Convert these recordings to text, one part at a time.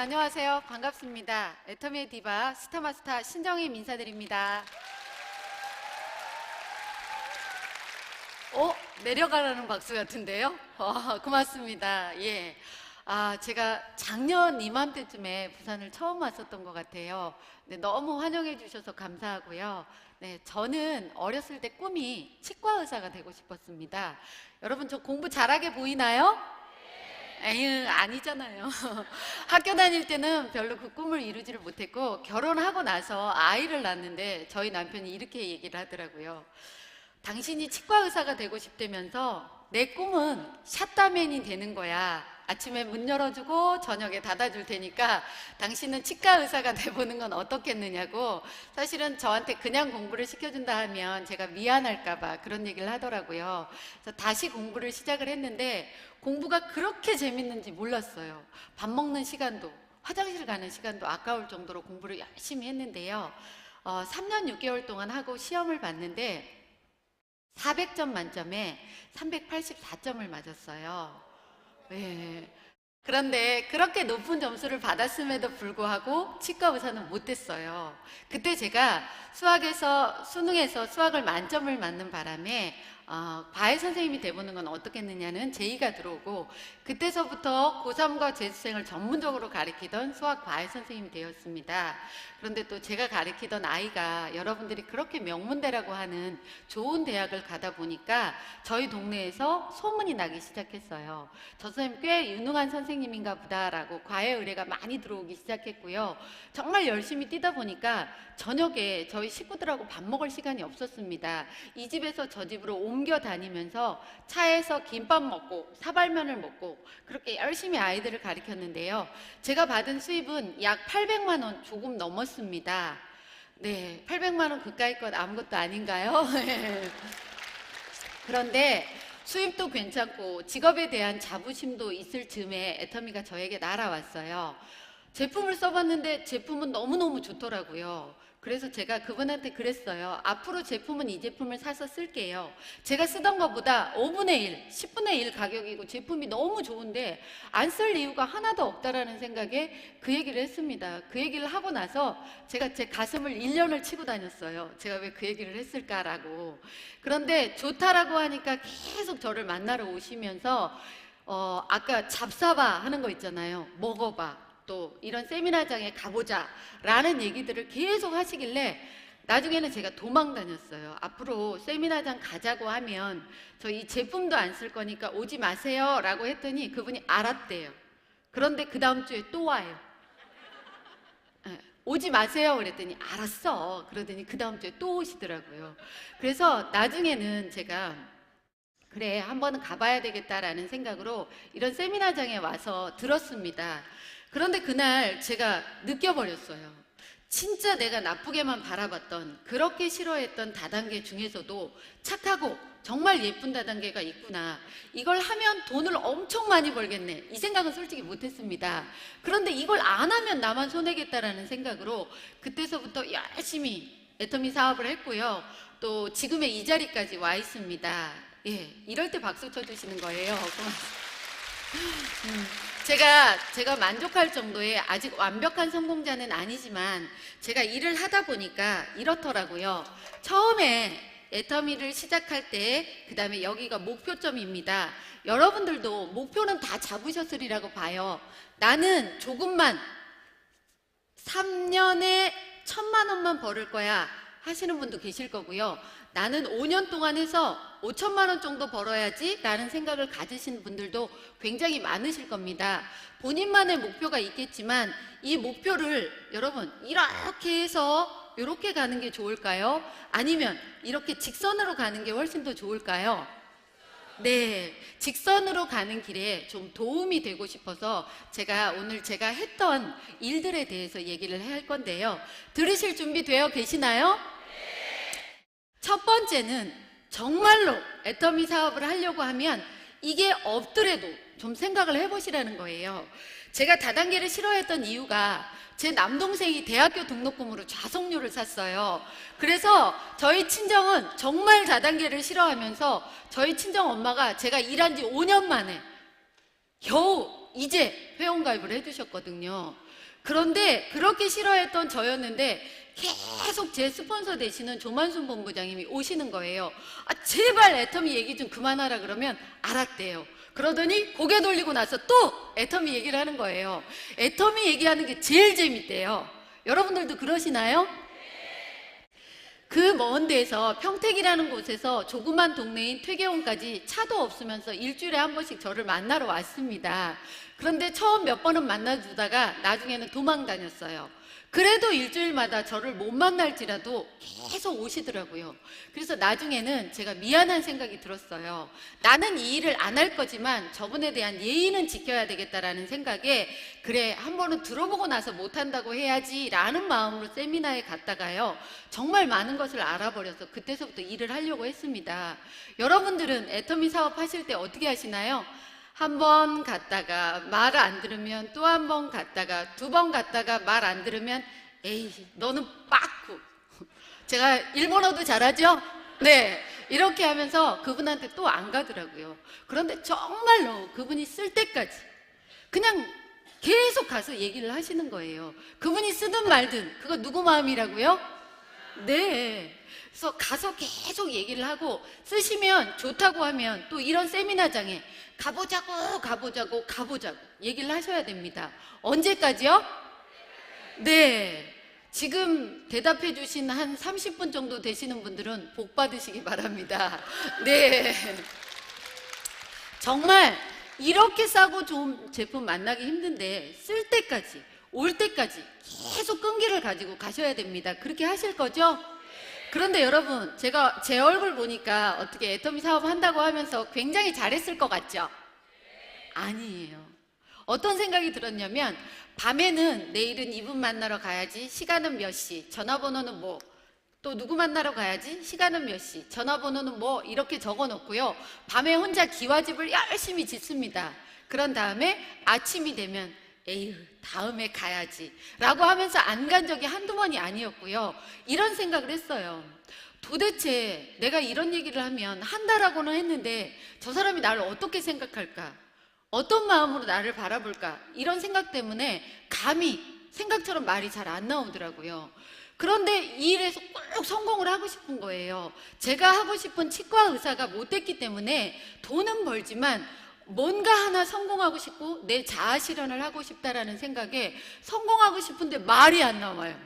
안녕하세요. 반갑습니다. 애터미의 디바 스타마스터 신정임 인사드립니다. 내려가라는 박수 같은데요? 고맙습니다. 예. 제가 작년 이맘때쯤에 부산을 처음 왔었던 것 같아요. 네, 너무 환영해 주셔서 감사하고요. 네, 저는 어렸을 때 꿈이 치과 의사가 되고 싶었습니다. 여러분, 저 공부 잘하게 보이나요? 에휴, 아니잖아요. 학교 다닐 때는 별로 그 꿈을 이루지를 못했고, 결혼하고 나서 아이를 낳았는데 저희 남편이 이렇게 얘기를 하더라고요. 당신이 치과 의사가 되고 싶다면서 내 꿈은 샷다맨이 되는 거야. 아침에 문 열어주고 저녁에 닫아줄 테니까 당신은 치과 의사가 돼보는 건 어떻겠느냐고. 사실은 저한테 그냥 공부를 시켜준다 하면 제가 미안할까봐 그런 얘기를 하더라고요. 그래서 다시 공부를 시작을 했는데 공부가 그렇게 재밌는지 몰랐어요. 밥 먹는 시간도 화장실 가는 시간도 아까울 정도로 공부를 열심히 했는데요. 3년 6개월 동안 하고 시험을 봤는데 400점 만점에 384점을 맞았어요. 네. 그런데 그렇게 높은 점수를 받았음에도 불구하고 치과 의사는 못됐어요. 그때 제가 수능에서 수학을 만점을 맞는 바람에 과외 선생님이 돼보는 건 어떻겠느냐는 제의가 들어오고, 그때서부터 고3과 재수생을 전문적으로 가르치던 수학 과외 선생님이 되었습니다. 그런데 또 제가 가르치던 아이가 여러분들이 그렇게 명문대라고 하는 좋은 대학을 가다 보니까 저희 동네에서 소문이 나기 시작했어요. 저 선생님 꽤 유능한 선생님인가 보다라고 과외 의뢰가 많이 들어오기 시작했고요. 정말 열심히 뛰다 보니까 저녁에 저희 식구들하고 밥 먹을 시간이 없었습니다. 이 집에서 저 집으로 옮겨 다니면서 차에서 김밥 먹고 사발면을 먹고 그렇게 열심히 아이들을 가르쳤는데요. 제가 받은 수입은 약 800만 원 조금 넘었습니다. 네, 800만 원 그까이 것 아무것도 아닌가요? 그런데 수입도 괜찮고 직업에 대한 자부심도 있을 즈음에 애터미가 저에게 날아왔어요. 제품을 써봤는데 제품은 너무너무 좋더라고요. 그래서 제가 그분한테 그랬어요. 앞으로 제품은 이 제품을 사서 쓸게요. 제가 쓰던 것보다 5분의 1, 10분의 1 가격이고 제품이 너무 좋은데 안 쓸 이유가 하나도 없다라는 생각에 그 얘기를 했습니다. 그 얘기를 하고 나서 제가 제 가슴을 1년을 치고 다녔어요. 제가 왜 그 얘기를 했을까라고. 그런데 좋다라고 하니까 계속 저를 만나러 오시면서 아까 잡사봐 하는 거 있잖아요. 먹어봐. 또 이런 세미나장에 가보자 라는 얘기들을 계속 하시길래 나중에는 제가 도망 다녔어요. 앞으로 세미나장 가자고 하면 저 이 제품도 안 쓸 거니까 오지 마세요 라고 했더니 그분이 알았대요. 그런데 그 다음 주에 또 와요. 오지 마세요 그랬더니 알았어. 그러더니 그 다음 주에 또 오시더라고요. 그래서 나중에는 제가 그래 한 번은 가봐야 되겠다라는 생각으로 이런 세미나장에 와서 들었습니다. 그런데 그날 제가 느껴버렸어요. 진짜 내가 나쁘게만 바라봤던, 그렇게 싫어했던 다단계 중에서도 착하고 정말 예쁜 다단계가 있구나. 이걸 하면 돈을 엄청 많이 벌겠네. 이 생각은 솔직히 못했습니다. 그런데 이걸 안 하면 나만 손해겠다라는 생각으로 그때서부터 열심히 애터미 사업을 했고요. 또 지금의 이 자리까지 와 있습니다. 예, 이럴 때 박수 쳐주시는 거예요. 고맙습니다. 제가 만족할 정도의 아직 완벽한 성공자는 아니지만 제가 일을 하다 보니까 이렇더라고요. 처음에 애터미를 시작할 때 그다음에 여기가 목표점입니다. 여러분들도 목표는 다 잡으셨으리라고 봐요. 나는 조금만 3년에 1,000만 원만 벌을 거야 하시는 분도 계실 거고요. 나는 5년 동안 해서 5천만 원 정도 벌어야지 라는 생각을 가지신 분들도 굉장히 많으실 겁니다. 본인만의 목표가 있겠지만 이 목표를 여러분 이렇게 해서 이렇게 가는 게 좋을까요? 아니면 이렇게 직선으로 가는 게 훨씬 더 좋을까요? 네, 직선으로 가는 길에 좀 도움이 되고 싶어서 제가 오늘 제가 했던 일들에 대해서 얘기를 할 건데요. 들으실 준비 되어 계시나요? 첫 번째는 정말로 애터미 사업을 하려고 하면 이게 없더라도 좀 생각을 해보시라는 거예요. 제가 다단계를 싫어했던 이유가 제 남동생이 대학교 등록금으로 좌석료를 샀어요. 그래서 저희 친정은 정말 다단계를 싫어하면서 저희 친정 엄마가 제가 일한 지 5년 만에 겨우 이제 회원가입을 해주셨거든요. 그런데 그렇게 싫어했던 저였는데 계속 제 스폰서 되시는 조만순 본부장님이 오시는 거예요. 아, 제발 애터미 얘기 좀 그만하라 그러면 알았대요. 그러더니 고개 돌리고 나서 또 애터미 얘기를 하는 거예요. 애터미 얘기하는 게 제일 재밌대요. 여러분들도 그러시나요? 그 먼 데서 평택이라는 곳에서 조그만 동네인 퇴계원까지 차도 없으면서 일주일에 한 번씩 저를 만나러 왔습니다. 그런데 처음 몇 번은 만나주다가 나중에는 도망 다녔어요. 그래도 일주일마다 저를 못 만날지라도 계속 오시더라고요. 그래서 나중에는 제가 미안한 생각이 들었어요. 나는 이 일을 안 할 거지만 저분에 대한 예의는 지켜야 되겠다라는 생각에 그래 한 번은 들어보고 나서 못한다고 해야지 라는 마음으로 세미나에 갔다가요 정말 많은 것을 알아버려서 그때서부터 일을 하려고 했습니다. 여러분들은 애터미 사업 하실 때 어떻게 하시나요? 한 번 갔다가 말 안 들으면 또 한 번 갔다가 두 번 갔다가 말 안 들으면 에이 너는 빠꾸. 제가 일본어도 잘하죠? 네, 이렇게 하면서 그분한테 또 안 가더라고요. 그런데 정말로 그분이 쓸 때까지 그냥 계속 가서 얘기를 하시는 거예요. 그분이 쓰든 말든 그거 누구 마음이라고요? 네. 그래서 가서 계속 얘기를 하고 쓰시면 좋다고 하면 또 이런 세미나장에 가보자고 얘기를 하셔야 됩니다. 언제까지요? 네. 지금 대답해 주신 한 30분 정도 되시는 분들은 복 받으시기 바랍니다. 네. 정말 이렇게 싸고 좋은 제품 만나기 힘든데 쓸 때까지, 올 때까지 계속 끈기를 가지고 가셔야 됩니다. 그렇게 하실 거죠? 그런데 여러분, 제가 제 얼굴 보니까 어떻게 애터미 사업 한다고 하면서 굉장히 잘했을 것 같죠? 아니에요. 어떤 생각이 들었냐면 밤에는 내일은 이분 만나러 가야지, 시간은 몇 시, 전화번호는 뭐, 또 누구 만나러 가야지, 시간은 몇 시, 전화번호는 뭐 이렇게 적어 놓고요 밤에 혼자 기와집을 열심히 짓습니다. 그런 다음에 아침이 되면 에휴 다음에 가야지 라고 하면서 안 간 적이 한두 번이 아니었고요. 이런 생각을 했어요. 도대체 내가 이런 얘기를 하면 한다라고는 했는데 저 사람이 나를 어떻게 생각할까, 어떤 마음으로 나를 바라볼까, 이런 생각 때문에 감히 생각처럼 말이 잘 안 나오더라고요. 그런데 이 일에서 꼭 성공을 하고 싶은 거예요. 제가 하고 싶은 치과 의사가 못 됐기 때문에 돈은 벌지만 뭔가 하나 성공하고 싶고 내 자아 실현을 하고 싶다라는 생각에 성공하고 싶은데 말이 안 나와요.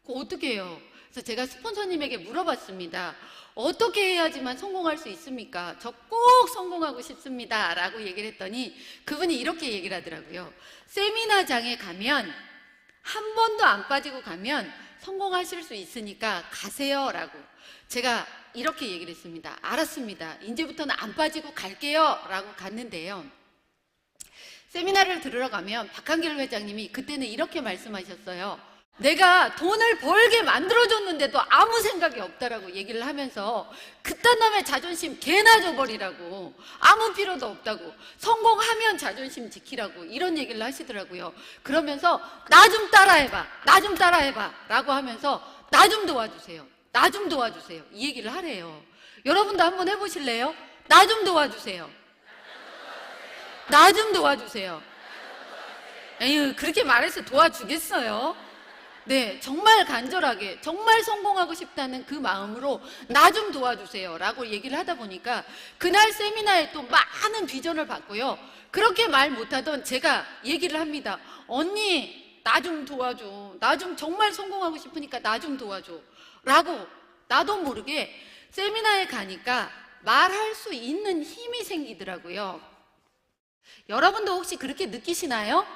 그거 어떻게 해요? 그래서 제가 스폰서님에게 물어봤습니다. 어떻게 해야지만 성공할 수 있습니까? 저 꼭 성공하고 싶습니다 라고 얘기를 했더니 그분이 이렇게 얘기를 하더라고요. 세미나장에 가면 한 번도 안 빠지고 가면 성공하실 수 있으니까 가세요 라고. 제가 이렇게 얘기를 했습니다. 알았습니다. 이제부터는 안 빠지고 갈게요 라고 갔는데요, 세미나를 들으러 가면 박한길 회장님이 그때는 이렇게 말씀하셨어요. 내가 돈을 벌게 만들어줬는데도 아무 생각이 없다라고 얘기를 하면서 그딴 놈의 자존심 개나 줘버리라고, 아무 필요도 없다고, 성공하면 자존심 지키라고 이런 얘기를 하시더라고요. 그러면서 나 좀 따라해봐 라고 하면서 나 좀 도와주세요 이 얘기를 하래요. 여러분도 한번 해보실래요? 나 좀 도와주세요. 에휴 그렇게 말해서 도와주겠어요? 네, 정말 간절하게 정말 성공하고 싶다는 그 마음으로 나 좀 도와주세요 라고 얘기를 하다 보니까 그날 세미나에 또 많은 비전을 받고요. 그렇게 말 못하던 제가 얘기를 합니다. 언니 나 좀 도와줘, 나 좀 정말 성공하고 싶으니까 나 좀 도와줘 라고 나도 모르게 세미나에 가니까 말할 수 있는 힘이 생기더라고요. 여러분도 혹시 그렇게 느끼시나요?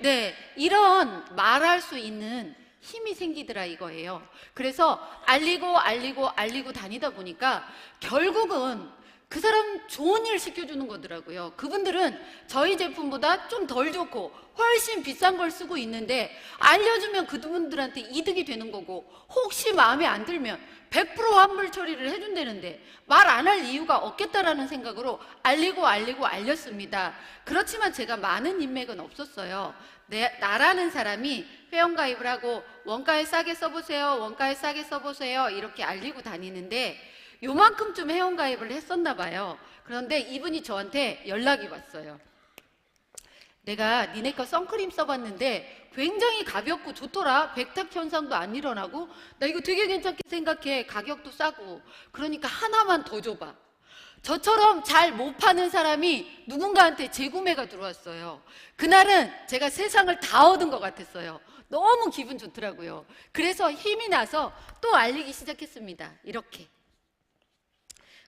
네, 이런 말할 수 있는 힘이 생기더라 이거예요. 그래서 알리고 다니다 보니까 결국은 그 사람 좋은 일 시켜주는 거더라고요. 그분들은 저희 제품보다 좀 덜 좋고 훨씬 비싼 걸 쓰고 있는데 알려주면 그분들한테 이득이 되는 거고, 혹시 마음에 안 들면 100% 환불 처리를 해준다는데 말 안 할 이유가 없겠다라는 생각으로 알렸습니다. 그렇지만 제가 많은 인맥은 없었어요. 나라는 사람이 회원가입을 하고 원가에 싸게 써보세요 이렇게 알리고 다니는데 요만큼쯤 회원가입을 했었나 봐요. 그런데 이분이 저한테 연락이 왔어요. 내가 니네 거 선크림 써봤는데 굉장히 가볍고 좋더라. 백탁 현상도 안 일어나고 나 이거 되게 괜찮게 생각해. 가격도 싸고. 그러니까 하나만 더 줘봐. 저처럼 잘 못 파는 사람이 누군가한테 재구매가 들어왔어요. 그날은 제가 세상을 다 얻은 것 같았어요. 너무 기분 좋더라고요. 그래서 힘이 나서 또 알리기 시작했습니다. 이렇게.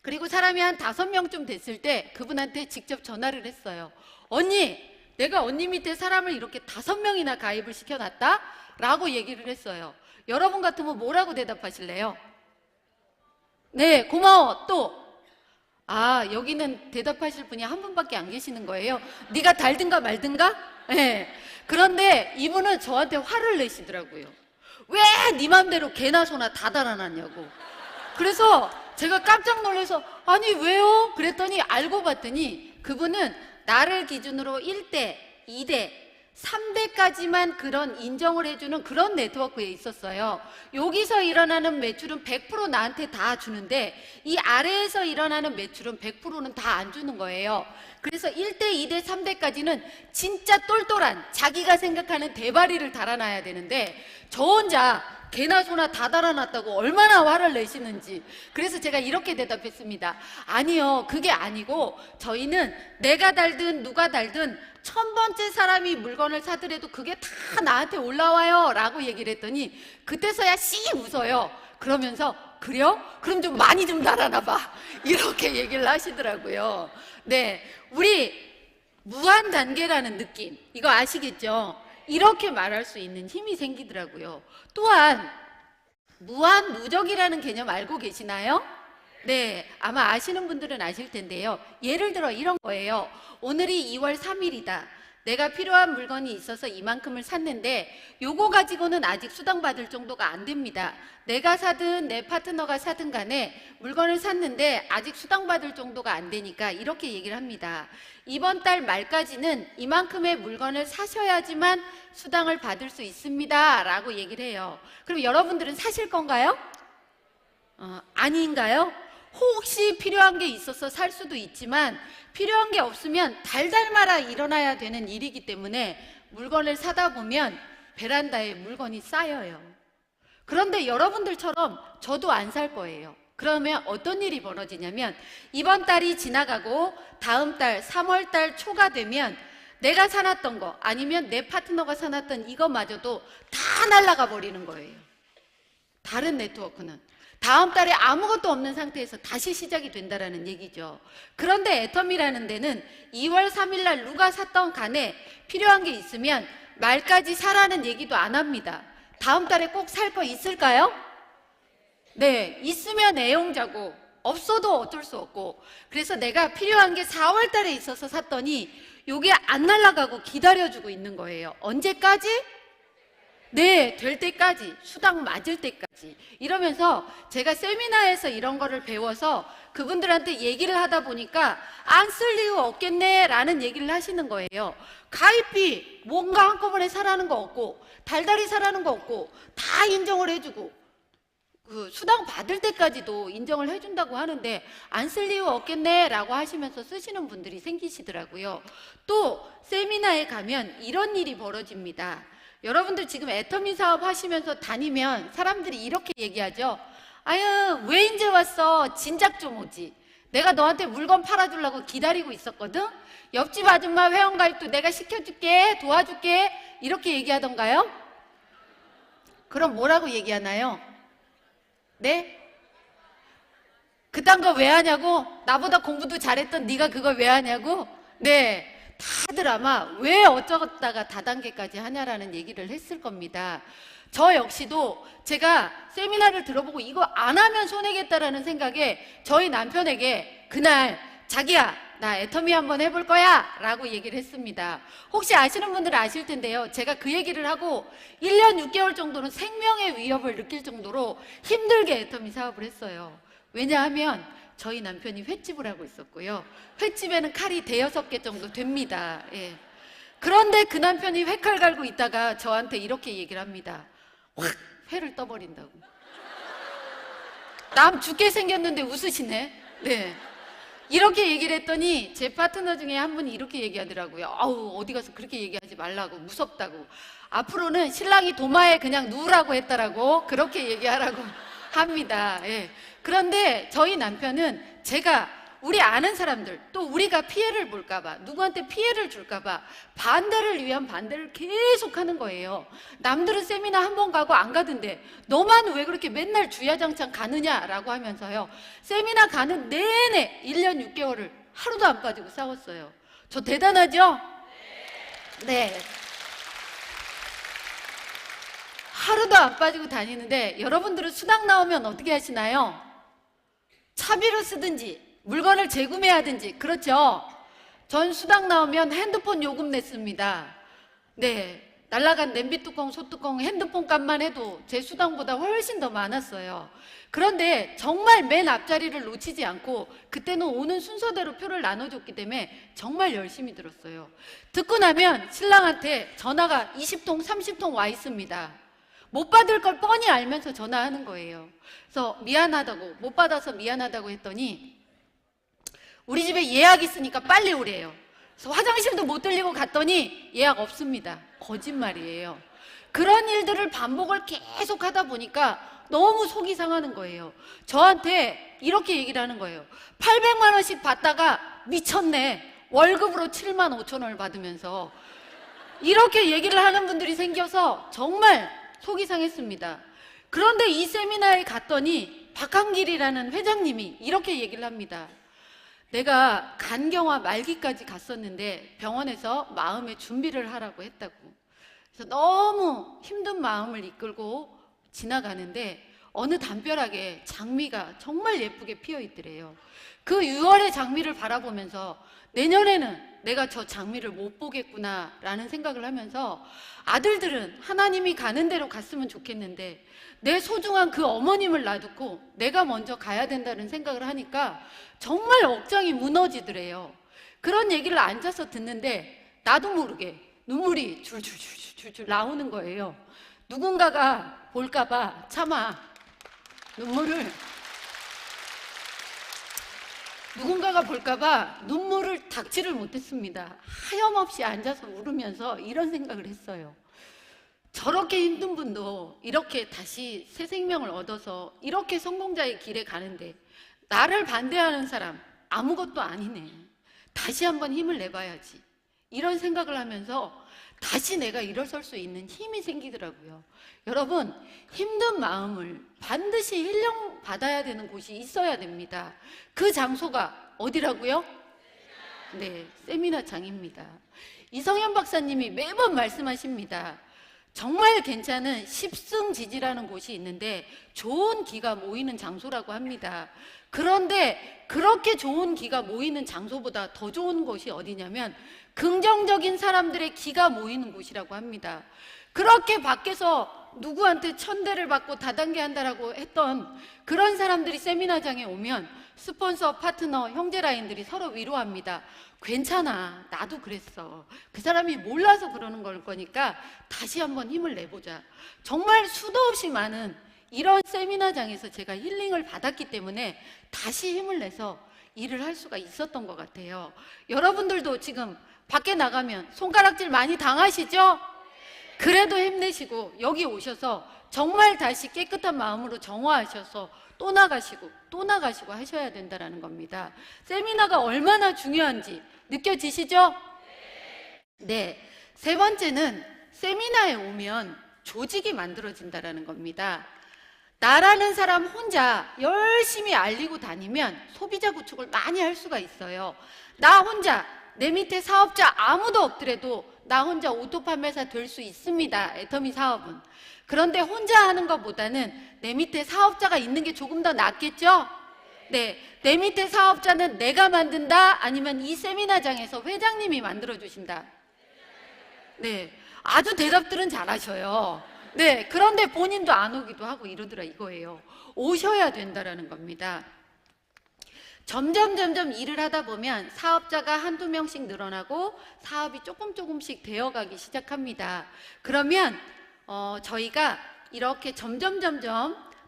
그리고 사람이 한 5명쯤 됐을 때 그분한테 직접 전화를 했어요. 언니, 내가 언니 밑에 사람을 이렇게 5명이나 가입을 시켜놨다? 라고 얘기를 했어요. 여러분 같으면 뭐라고 대답하실래요? 네, 고마워. 또 여기는 대답하실 분이 한 분밖에 안 계시는 거예요. 네가 달든가 말든가? 네. 그런데 이분은 저한테 화를 내시더라고요. 왜 네 맘대로 개나 소나 다 달아놨냐고. 그래서 제가 깜짝 놀라서 아니 왜요? 그랬더니 알고 봤더니 그분은 나를 기준으로 1대, 2대, 3대까지만 그런 인정을 해주는 그런 네트워크에 있었어요. 여기서 일어나는 매출은 100% 나한테 다 주는데 이 아래에서 일어나는 매출은 100%는 다 안 주는 거예요. 그래서 1대, 2대, 3대까지는 진짜 똘똘한 자기가 생각하는 대바리를 달아놔야 되는데 저 혼자 개나 소나 다 달아놨다고 얼마나 화를 내시는지. 그래서 제가 이렇게 대답했습니다. 아니요, 그게 아니고 저희는 내가 달든 누가 달든 1000번째 사람이 물건을 사더라도 그게 다 나한테 올라와요 라고 얘기를 했더니 그때서야 씩 웃어요. 그러면서 그래요? 그럼 좀 많이 좀 달아놔봐 이렇게 얘기를 하시더라고요. 네, 우리 무한단계라는 느낌 이거 아시겠죠? 이렇게 말할 수 있는 힘이 생기더라고요. 또한 무한누적이라는 개념 알고 계시나요? 네, 아마 아시는 분들은 아실 텐데요. 예를 들어 이런 거예요. 오늘이 2월 3일이다. 내가 필요한 물건이 있어서 이만큼을 샀는데 요거 가지고는 아직 수당받을 정도가 안 됩니다. 내가 사든 내 파트너가 사든 간에 물건을 샀는데 아직 수당받을 정도가 안 되니까 이렇게 얘기를 합니다. 이번 달 말까지는 이만큼의 물건을 사셔야지만 수당을 받을 수 있습니다 라고 얘기를 해요. 그럼 여러분들은 사실 건가요? 아닌가요? 혹시 필요한 게 있어서 살 수도 있지만 필요한 게 없으면 달달 말아 일어나야 되는 일이기 때문에 물건을 사다 보면 베란다에 물건이 쌓여요. 그런데 여러분들처럼 저도 안 살 거예요. 그러면 어떤 일이 벌어지냐면 이번 달이 지나가고 다음 달 3월 달 초가 되면 내가 사놨던 거 아니면 내 파트너가 사놨던 이거마저도 다 날아가 버리는 거예요. 다른 네트워크는 다음 달에 아무것도 없는 상태에서 다시 시작이 된다는 얘기죠. 그런데 애텀이라는 데는 2월 3일 날 누가 샀던 간에 필요한 게 있으면 말까지 사라는 얘기도 안 합니다. 다음 달에 꼭 살 거 있을까요? 네, 있으면 애용자고 없어도 어쩔 수 없고. 그래서 내가 필요한 게 4월 달에 있어서 샀더니 요게 안 날아가고 기다려주고 있는 거예요. 언제까지? 네, 될 때까지, 수당 맞을 때까지. 이러면서 제가 세미나에서 이런 거를 배워서 그분들한테 얘기를 하다 보니까 안 쓸 이유 없겠네 라는 얘기를 하시는 거예요. 가입비 뭔가 한꺼번에 사라는 거 없고 달달이 사라는 거 없고 다 인정을 해주고 그 수당 받을 때까지도 인정을 해준다고 하는데 안 쓸 이유 없겠네 라고 하시면서 쓰시는 분들이 생기시더라고요. 또 세미나에 가면 이런 일이 벌어집니다. 여러분들 지금 애터미 사업 하시면서 다니면 사람들이 이렇게 얘기하죠. 아유, 왜 이제 왔어? 진작 좀 오지. 내가 너한테 물건 팔아주려고 기다리고 있었거든? 옆집 아줌마 회원가입도 내가 시켜줄게, 도와줄게 이렇게 얘기하던가요? 그럼 뭐라고 얘기하나요? 네? 그딴 거 왜 하냐고? 나보다 공부도 잘했던 네가 그걸 왜 하냐고? 네, 다들 아마 왜 어쩌다가 다단계까지 하냐라는 얘기를 했을 겁니다. 저 역시도 제가 세미나를 들어보고 이거 안 하면 손해겠다라는 생각에 저희 남편에게 그날 자기야 나 애터미 한번 해볼 거야 라고 얘기를 했습니다. 혹시 아시는 분들은 아실 텐데요. 제가 그 얘기를 하고 1년 6개월 정도는 생명의 위협을 느낄 정도로 힘들게 애터미 사업을 했어요. 왜냐하면 저희 남편이 횟집을 하고 있었고요. 횟집에는 칼이 5-6개 정도 됩니다. 예. 그런데 그 남편이 회칼 갈고 있다가 저한테 이렇게 얘기를 합니다. 확 회를 떠버린다고. 남 죽게 생겼는데 웃으시네. 네. 이렇게 얘기를 했더니 제 파트너 중에 한 분이 이렇게 얘기하더라고요. 아우, 어디 가서 그렇게 얘기하지 말라고, 무섭다고. 앞으로는 신랑이 도마에 그냥 누우라고 했다라고 그렇게 얘기하라고 합니다. 예. 그런데 저희 남편은 제가 우리 아는 사람들, 또 우리가 피해를 볼까봐, 누구한테 피해를 줄까봐 반대를 위한 반대를 계속 하는 거예요. 남들은 세미나 한 번 가고 안 가던데 너만 왜 그렇게 맨날 주야장창 가느냐라고 하면서요, 세미나 가는 내내 1년 6개월을 하루도 안 빠지고 싸웠어요. 저 대단하죠? 네. 하루도 안 빠지고 다니는데, 여러분들은 수당 나오면 어떻게 하시나요? 차비로 쓰든지 물건을 재구매하든지, 그렇죠? 전 수당 나오면 핸드폰 요금 냈습니다. 네, 날라간 냄비 뚜껑, 소뚜껑, 핸드폰 값만 해도 제 수당보다 훨씬 더 많았어요. 그런데 정말 맨 앞자리를 놓치지 않고 그때는 오는 순서대로 표를 나눠줬기 때문에 정말 열심히 들었어요. 듣고 나면 신랑한테 전화가 20통, 30통 와 있습니다. 못 받을 걸 뻔히 알면서 전화하는 거예요. 그래서 미안하다고, 못 받아서 미안하다고 했더니 우리 집에 예약 있으니까 빨리 오래요. 그래서 화장실도 못 들리고 갔더니 예약 없습니다. 거짓말이에요. 그런 일들을 반복을 계속 하다 보니까 너무 속이 상하는 거예요. 저한테 이렇게 얘기를 하는 거예요. 800만 원씩 받다가 미쳤네, 월급으로 7만 5천 원을 받으면서. 이렇게 얘기를 하는 분들이 생겨서 정말 속이 상했습니다. 그런데 이 세미나에 갔더니 박한길이라는 회장님이 이렇게 얘기를 합니다. 내가 간경화 말기까지 갔었는데 병원에서 마음의 준비를 하라고 했다고. 그래서 너무 힘든 마음을 이끌고 지나가는데 어느 담벼락에 장미가 정말 예쁘게 피어 있더래요. 그 6월의 장미를 바라보면서 내년에는 내가 저 장미를 못 보겠구나 라는 생각을 하면서, 아들들은 하나님이 가는 대로 갔으면 좋겠는데 내 소중한 그 어머님을 놔두고 내가 먼저 가야 된다는 생각을 하니까 정말 억장이 무너지더래요. 그런 얘기를 앉아서 듣는데 나도 모르게 눈물이 줄줄줄줄줄 나오는 거예요. 누군가가 볼까봐 차마 누군가가 볼까봐 눈물을 닥지를 못했습니다. 하염없이 앉아서 울으면서 이런 생각을 했어요. 저렇게 힘든 분도 이렇게 다시 새 생명을 얻어서 이렇게 성공자의 길에 가는데 나를 반대하는 사람 아무것도 아니네, 다시 한번 힘을 내봐야지, 이런 생각을 하면서 다시 내가 일어설 수 있는 힘이 생기더라고요. 여러분, 힘든 마음을 반드시 힐링 받아야 되는 곳이 있어야 됩니다. 그 장소가 어디라고요? 네, 세미나장입니다. 이성현 박사님이 매번 말씀하십니다. 정말 괜찮은 십승지지라는 곳이 있는데 좋은 기가 모이는 장소라고 합니다. 그런데 그렇게 좋은 기가 모이는 장소보다 더 좋은 곳이 어디냐면 긍정적인 사람들의 기가 모이는 곳이라고 합니다. 그렇게 밖에서 누구한테 천대를 받고 다단계 한다라고 했던 그런 사람들이 세미나장에 오면 스폰서, 파트너, 형제라인들이 서로 위로합니다. 괜찮아, 나도 그랬어. 그 사람이 몰라서 그러는 걸 거니까 다시 한번 힘을 내보자. 정말 수도 없이 많은 이런 세미나장에서 제가 힐링을 받았기 때문에 다시 힘을 내서 일을 할 수가 있었던 것 같아요. 여러분들도 지금 밖에 나가면 손가락질 많이 당하시죠? 그래도 힘내시고 여기 오셔서 정말 다시 깨끗한 마음으로 정화하셔서 또 나가시고 또 나가시고 하셔야 된다는 겁니다. 세미나가 얼마나 중요한지 느껴지시죠? 네. 세 번째는 세미나에 오면 조직이 만들어진다는 겁니다. 나라는 사람 혼자 열심히 알리고 다니면 소비자 구축을 많이 할 수가 있어요. 나 혼자, 내 밑에 사업자 아무도 없더라도 나 혼자 오토 판매사 될 수 있습니다. 애터미 사업은. 그런데 혼자 하는 것보다는 내 밑에 사업자가 있는 게 조금 더 낫겠죠? 네, 내 밑에 사업자는 내가 만든다? 아니면 이 세미나장에서 회장님이 만들어주신다? 네, 아주 대답들은 잘하셔요. 네, 그런데 본인도 안 오기도 하고 이러더라 이거예요. 오셔야 된다는 겁니다. 점점 일을 하다 보면 사업자가 한두 명씩 늘어나고 사업이 조금씩 되어가기 시작합니다. 그러면 저희가 이렇게 점점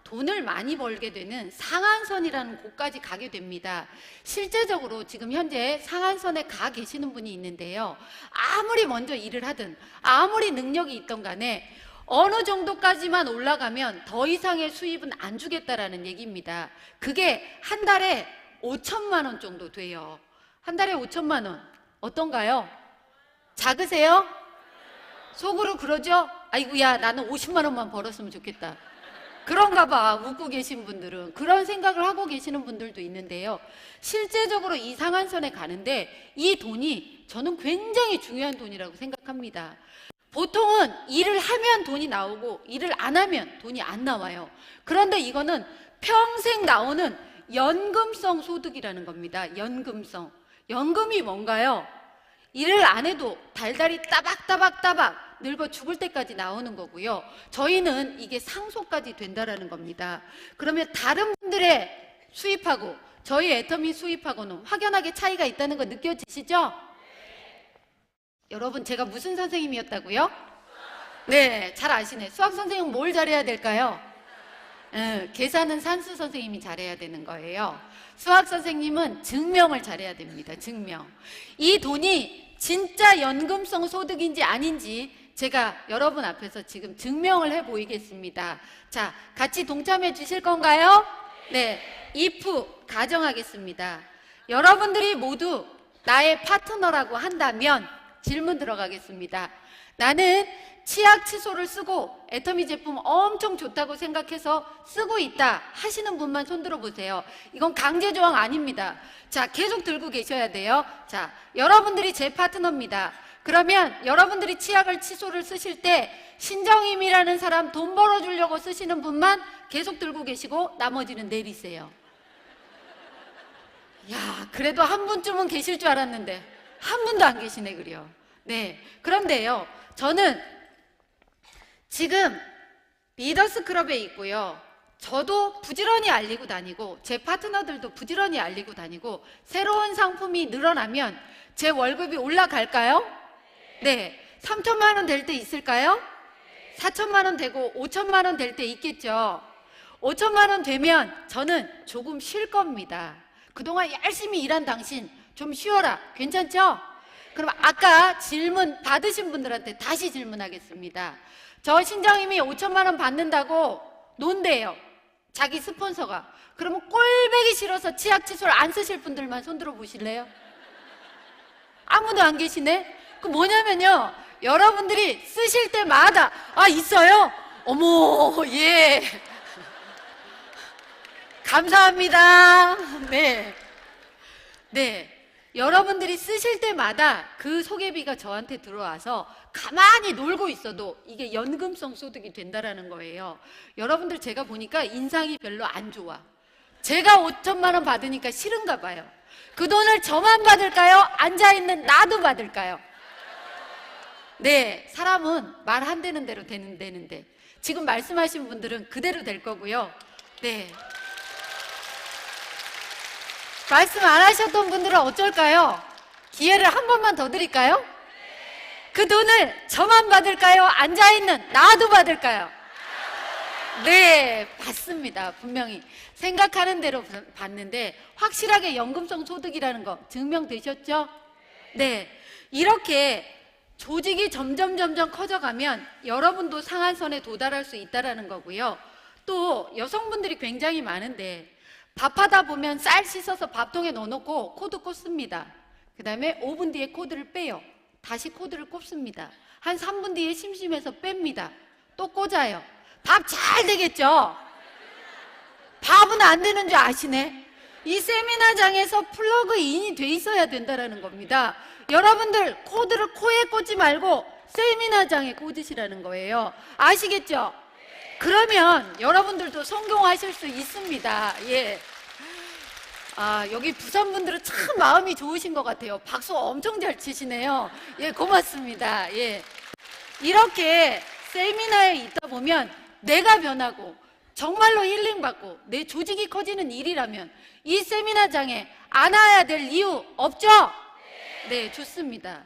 돈을 많이 벌게 되는 상한선이라는 곳까지 가게 됩니다. 실제적으로 지금 현재 상한선에 가 계시는 분이 있는데요. 아무리 먼저 일을 하든 아무리 능력이 있던 간에 어느 정도까지만 올라가면 더 이상의 수입은 안 주겠다라는 얘기입니다. 그게 한 달에 5천만 원 정도 돼요. 한 달에 5천만 원 어떤가요? 작으세요? 속으로 그러죠? 아이고야, 나는 50만 원만 벌었으면 좋겠다. 그런가 봐. 웃고 계신 분들은 그런 생각을 하고 계시는 분들도 있는데요. 실제적으로 이 상한선에 가는데 이 돈이 저는 굉장히 중요한 돈이라고 생각합니다. 보통은 일을 하면 돈이 나오고 일을 안 하면 돈이 안 나와요. 그런데 이거는 평생 나오는 연금성 소득이라는 겁니다. 연금성. 연금이 뭔가요? 일을 안 해도 달달이 따박따박 늙어 죽을 때까지 나오는 거고요. 저희는 이게 상속까지 된다라는 겁니다. 그러면 다른 분들의 수입하고 저희 애터미 수입하고는 확연하게 차이가 있다는 거 느껴지시죠? 여러분, 제가 무슨 선생님이었다고요? 네, 잘 아시네. 수학 선생님은 뭘 잘해야 될까요? 계산은 산수 선생님이 잘해야 되는 거예요. 수학 선생님은 증명을 잘해야 됩니다. 증명. 이 돈이 진짜 연금성 소득인지 아닌지 제가 여러분 앞에서 지금 증명을 해 보이겠습니다. 자, 같이 동참해 주실 건가요? 네, if 가정하겠습니다. 여러분들이 모두 나의 파트너라고 한다면 질문 들어가겠습니다. 나는 치약 칫솔을 쓰고 애터미 제품 엄청 좋다고 생각해서 쓰고 있다 하시는 분만 손 들어보세요. 이건 강제 조항 아닙니다. 자, 계속 들고 계셔야 돼요. 자, 여러분들이 제 파트너입니다. 그러면 여러분들이 치약을 칫솔을 쓰실 때 신정임이라는 사람 돈 벌어주려고 쓰시는 분만 계속 들고 계시고 나머지는 내리세요. 야, 그래도 한 분쯤은 계실 줄 알았는데 한 분도 안 계시네. 그래요. 네, 그런데요, 저는 지금 리더스 클럽에 있고요. 저도 부지런히 알리고 다니고 제 파트너들도 부지런히 알리고 다니고 새로운 상품이 늘어나면 제 월급이 올라갈까요? 네. 3천만 원 될 때 있을까요? 4천만 원 되고 5천만 원 될 때 있겠죠. 5천만 원 되면 저는 조금 쉴 겁니다. 그동안 열심히 일한 당신 좀 쉬어라. 괜찮죠? 그럼 아까 질문 받으신 분들한테 다시 질문하겠습니다. 저 신정임이 5천만 원 받는다고 논대요. 자기 스폰서가. 그러면 꼴배기 싫어서 치약 칫솔 안 쓰실 분들만 손 들어 보실래요? 아무도 안 계시네? 그 뭐냐면요, 여러분들이 쓰실 때마다 있어요? 어머, 예. 감사합니다. 네. 네. 여러분들이 쓰실 때마다 그 소개비가 저한테 들어와서 가만히 놀고 있어도 이게 연금성 소득이 된다라는 거예요. 여러분들 제가 보니까 인상이 별로 안 좋아. 제가 5천만 원 받으니까 싫은가 봐요. 그 돈을 저만 받을까요? 앉아있는 나도 받을까요? 네, 사람은 말 안 되는 대로 되는데 지금 말씀하신 분들은 그대로 될 거고요. 네. 말씀 안 하셨던 분들은 어쩔까요? 기회를 한 번만 더 드릴까요? 그 돈을 저만 받을까요? 앉아있는 나도 받을까요? 네, 받습니다. 분명히 생각하는 대로 받는데 확실하게 연금성 소득이라는 거 증명되셨죠? 네, 이렇게 조직이 점점 커져가면 여러분도 상한선에 도달할 수 있다는 거고요. 또 여성분들이 굉장히 많은데 밥하다 보면 쌀 씻어서 밥통에 넣어놓고 코드 꽂습니다. 그 다음에 5분 뒤에 코드를 빼요. 다시 코드를 꼽습니다. 한 3분 뒤에 심심해서 뺍니다. 또 꽂아요. 밥 잘 되겠죠? 밥은 안 되는 줄 아시네? 이 세미나장에서 플러그인이 돼 있어야 된다는 겁니다. 여러분들 코드를 코에 꽂지 말고 세미나장에 꽂으시라는 거예요. 아시겠죠? 그러면 여러분들도 성공하실 수 있습니다. 예. 여기 부산 분들은 참 마음이 좋으신 것 같아요. 박수 엄청 잘 치시네요. 예, 고맙습니다. 예. 이렇게 세미나에 있다 보면 내가 변하고 정말로 힐링받고 내 조직이 커지는 일이라면 이 세미나장에 안 와야 될 이유 없죠? 네, 좋습니다.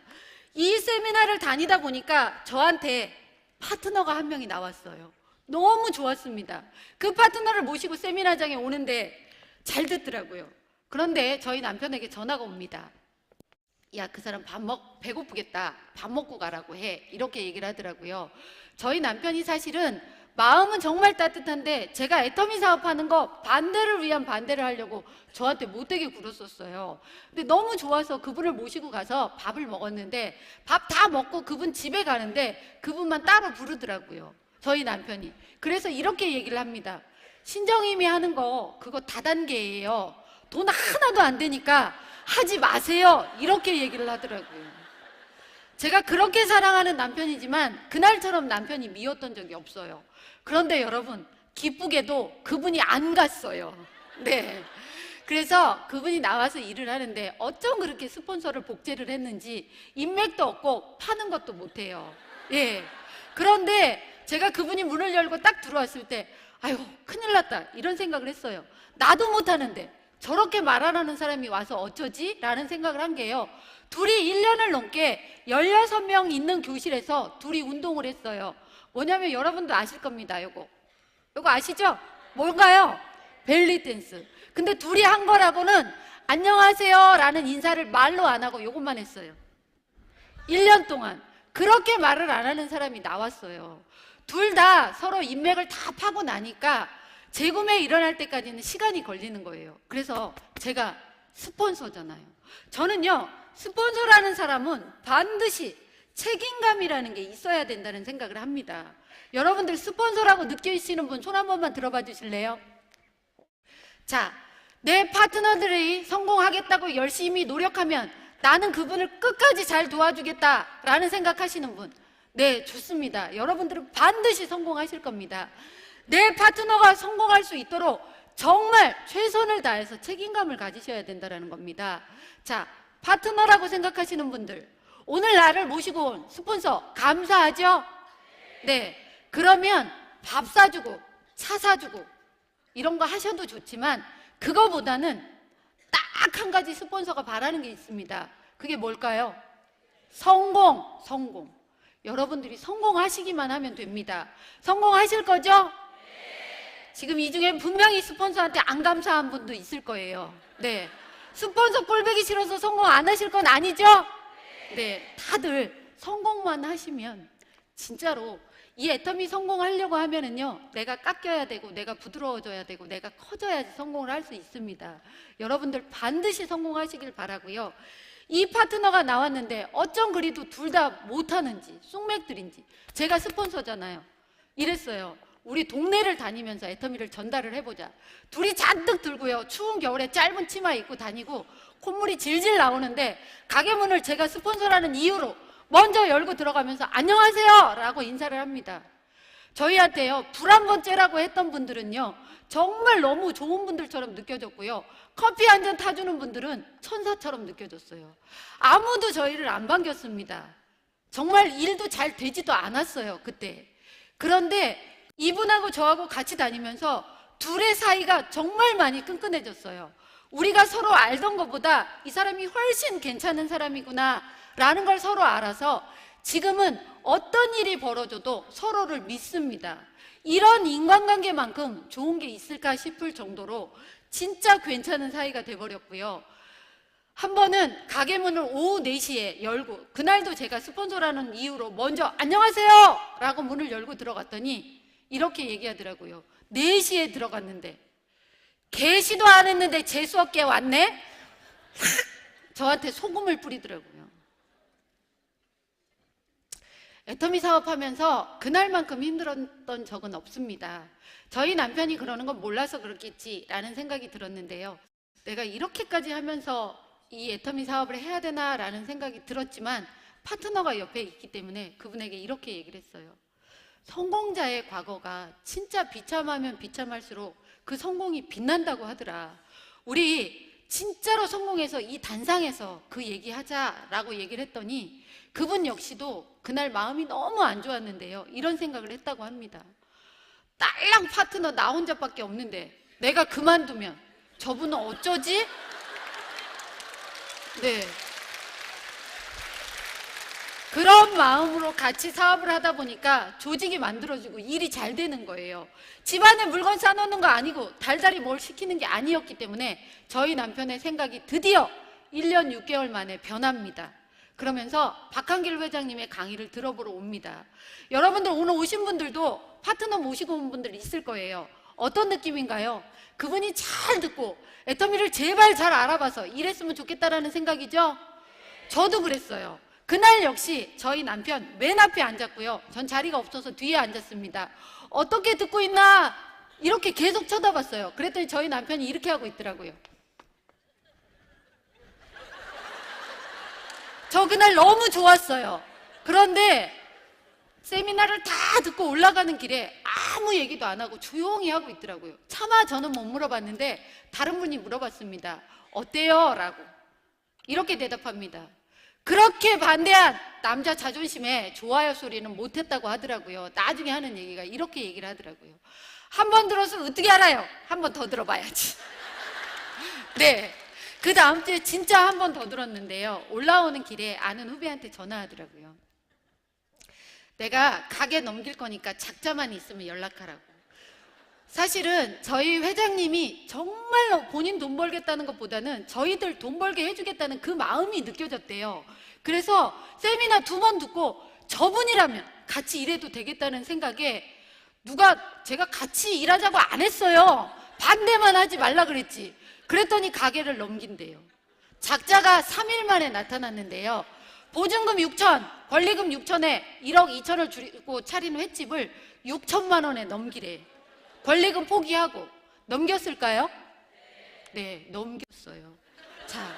이 세미나를 다니다 보니까 저한테 파트너가 한 명이 나왔어요. 너무 좋았습니다. 그 파트너를 모시고 세미나장에 오는데 잘 듣더라고요. 그런데 저희 남편에게 전화가 옵니다. 야, 그 사람 배고프겠다. 밥 먹고 가라고 해. 이렇게 얘기를 하더라고요. 저희 남편이 사실은 마음은 정말 따뜻한데 제가 애터미 사업하는 거 반대를 위한 반대를 하려고 저한테 못되게 굴었었어요. 근데 너무 좋아서 그분을 모시고 가서 밥을 먹었는데 밥 다 먹고 그분 집에 가는데 그분만 따로 부르더라고요. 저희 남편이. 그래서 이렇게 얘기를 합니다. 신정임이 하는 거 그거 다단계예요. 돈 하나도 안 되니까 하지 마세요. 이렇게 얘기를 하더라고요. 제가 그렇게 사랑하는 남편이지만 그날처럼 남편이 미웠던 적이 없어요. 그런데 여러분, 기쁘게도 그분이 안 갔어요. 네. 그래서 그분이 나와서 일을 하는데 어쩜 그렇게 스폰서를 복제를 했는지 인맥도 없고 파는 것도 못해요. 예. 그런데 제가 그분이 문을 열고 딱 들어왔을 때 아유, 큰일 났다 이런 생각을 했어요. 나도 못하는데 저렇게 말 안 하는 사람이 와서 어쩌지? 라는 생각을 한 게요. 둘이 1년을 넘게 16명 있는 교실에서 둘이 운동을 했어요. 뭐냐면 여러분도 아실 겁니다. 요거 아시죠? 뭘까요? 벨리 댄스. 근데 둘이 한 거라고는 안녕하세요 라는 인사를 말로 안 하고 요것만 했어요. 1년 동안 그렇게 말을 안 하는 사람이 나왔어요. 둘 다 서로 인맥을 다 파고 나니까 재구매 일어날 때까지는 시간이 걸리는 거예요. 그래서 제가 스폰서잖아요. 저는요, 스폰서라는 사람은 반드시 책임감이라는 게 있어야 된다는 생각을 합니다. 여러분들 스폰서라고 느끼시는 분 손 한 번만 들어봐 주실래요? 자, 내 파트너들이 성공하겠다고 열심히 노력하면 나는 그분을 끝까지 잘 도와주겠다라는 생각하시는 분, 네, 좋습니다. 여러분들은 반드시 성공하실 겁니다. 내 파트너가 성공할 수 있도록 정말 최선을 다해서 책임감을 가지셔야 된다는 겁니다. 자, 파트너라고 생각하시는 분들, 오늘 나를 모시고 온 스폰서 감사하죠? 네, 그러면 밥 사주고 차 사주고 이런 거 하셔도 좋지만 그거보다는 딱 한 가지 스폰서가 바라는 게 있습니다. 그게 뭘까요? 성공. 여러분들이 성공하시기만 하면 됩니다. 성공하실 거죠? 지금 이 중에 분명히 스폰서한테 안 감사한 분도 있을 거예요. 네, 스폰서 꼴보기 싫어서 성공 안 하실 건 아니죠? 네, 다들 성공만 하시면 진짜로 이 애터미 성공하려고 하면은요, 내가 깎여야 되고 내가 부드러워져야 되고 내가 커져야지 성공을 할 수 있습니다. 여러분들 반드시 성공하시길 바라고요. 이 파트너가 나왔는데 어쩜 그리도 둘 다 못하는지 쑥맥들인지, 제가 스폰서잖아요. 이랬어요. 우리 동네를 다니면서 애터미를 전달을 해보자. 둘이 잔뜩 들고요, 추운 겨울에 짧은 치마 입고 다니고 콧물이 질질 나오는데 가게 문을 제가 스폰서라는 이유로 먼저 열고 들어가면서 안녕하세요 라고 인사를 합니다. 저희한테요, 불 한 번 째라고 했던 분들은요 정말 너무 좋은 분들처럼 느껴졌고요, 커피 한 잔 타주는 분들은 천사처럼 느껴졌어요. 아무도 저희를 안 반겼습니다. 정말 일도 잘 되지도 않았어요, 그때. 그런데 이분하고 저하고 같이 다니면서 둘의 사이가 정말 많이 끈끈해졌어요. 우리가 서로 알던 것보다 이 사람이 훨씬 괜찮은 사람이구나 라는 걸 서로 알아서 지금은 어떤 일이 벌어져도 서로를 믿습니다. 이런 인간관계만큼 좋은 게 있을까 싶을 정도로 진짜 괜찮은 사이가 돼버렸고요. 한 번은 가게 문을 오후 4시에 열고, 그날도 제가 스폰서라는 이유로 먼저 안녕하세요 라고 문을 열고 들어갔더니 이렇게 얘기하더라고요. 4시에 들어갔는데 개시도 안 했는데 재수없게 왔네? 저한테 소금을 뿌리더라고요. 애터미 사업하면서 그날만큼 힘들었던 적은 없습니다. 저희 남편이 그러는 건 몰라서 그렇겠지라는 생각이 들었는데요. 내가 이렇게까지 하면서 이 애터미 사업을 해야 되나라는 생각이 들었지만 파트너가 옆에 있기 때문에 그분에게 이렇게 얘기를 했어요. 성공자의 과거가 진짜 비참하면 비참할수록 그 성공이 빛난다고 하더라. 우리 진짜로 성공해서 이 단상에서 그 얘기하자라고 얘기를 했더니 그분 역시도 그날 마음이 너무 안 좋았는데요, 이런 생각을 했다고 합니다. 딸랑 파트너 나 혼자밖에 없는데 내가 그만두면 저분은 어쩌지? 네. 그런 마음으로 같이 사업을 하다 보니까 조직이 만들어지고 일이 잘 되는 거예요. 집안에 물건 싸놓는 거 아니고 달달이 뭘 시키는 게 아니었기 때문에 저희 남편의 생각이 드디어 1년 6개월 만에 변합니다. 그러면서 박한길 회장님의 강의를 들어보러 옵니다. 여러분들 오늘 오신 분들도 파트너 모시고 온 분들 있을 거예요. 어떤 느낌인가요? 그분이 잘 듣고 애터미를 제발 잘 알아봐서 일했으면 좋겠다라는 생각이죠? 저도 그랬어요. 그날 역시 저희 남편 맨 앞에 앉았고요. 전 자리가 없어서 뒤에 앉았습니다. 어떻게 듣고 있나 이렇게 계속 쳐다봤어요. 그랬더니 저희 남편이 이렇게 하고 있더라고요. 저 그날 너무 좋았어요. 그런데 세미나를 다 듣고 올라가는 길에 아무 얘기도 안 하고 조용히 하고 있더라고요. 차마 저는 못 물어봤는데 다른 분이 물어봤습니다. 어때요? 라고. 이렇게 대답합니다. 그렇게 반대한 남자 자존심에 좋아요 소리는 못했다고 하더라고요. 나중에 하는 얘기가 이렇게 얘기를 하더라고요. 한 번 들어서 어떻게 알아요? 한 번 더 들어봐야지. 네. 그 다음 주에 진짜 한 번 더 들었는데요. 올라오는 길에 아는 후배한테 전화하더라고요. 내가 가게 넘길 거니까 작자만 있으면 연락하라고. 사실은 저희 회장님이 정말로 본인 돈 벌겠다는 것보다는 저희들 돈 벌게 해주겠다는 그 마음이 느껴졌대요. 그래서 세미나 2번 듣고 저분이라면 같이 일해도 되겠다는 생각에 누가 제가 같이 일하자고 안 했어요. 반대만 하지 말라 그랬지. 그랬더니 가게를 넘긴대요. 작자가 3일 만에 나타났는데요. 보증금 6천, 권리금 6천에 1억 2천을 주고 차린 횟집을 6천만 원에 넘기래. 권리금 포기하고 넘겼을까요? 네, 넘겼어요. 자,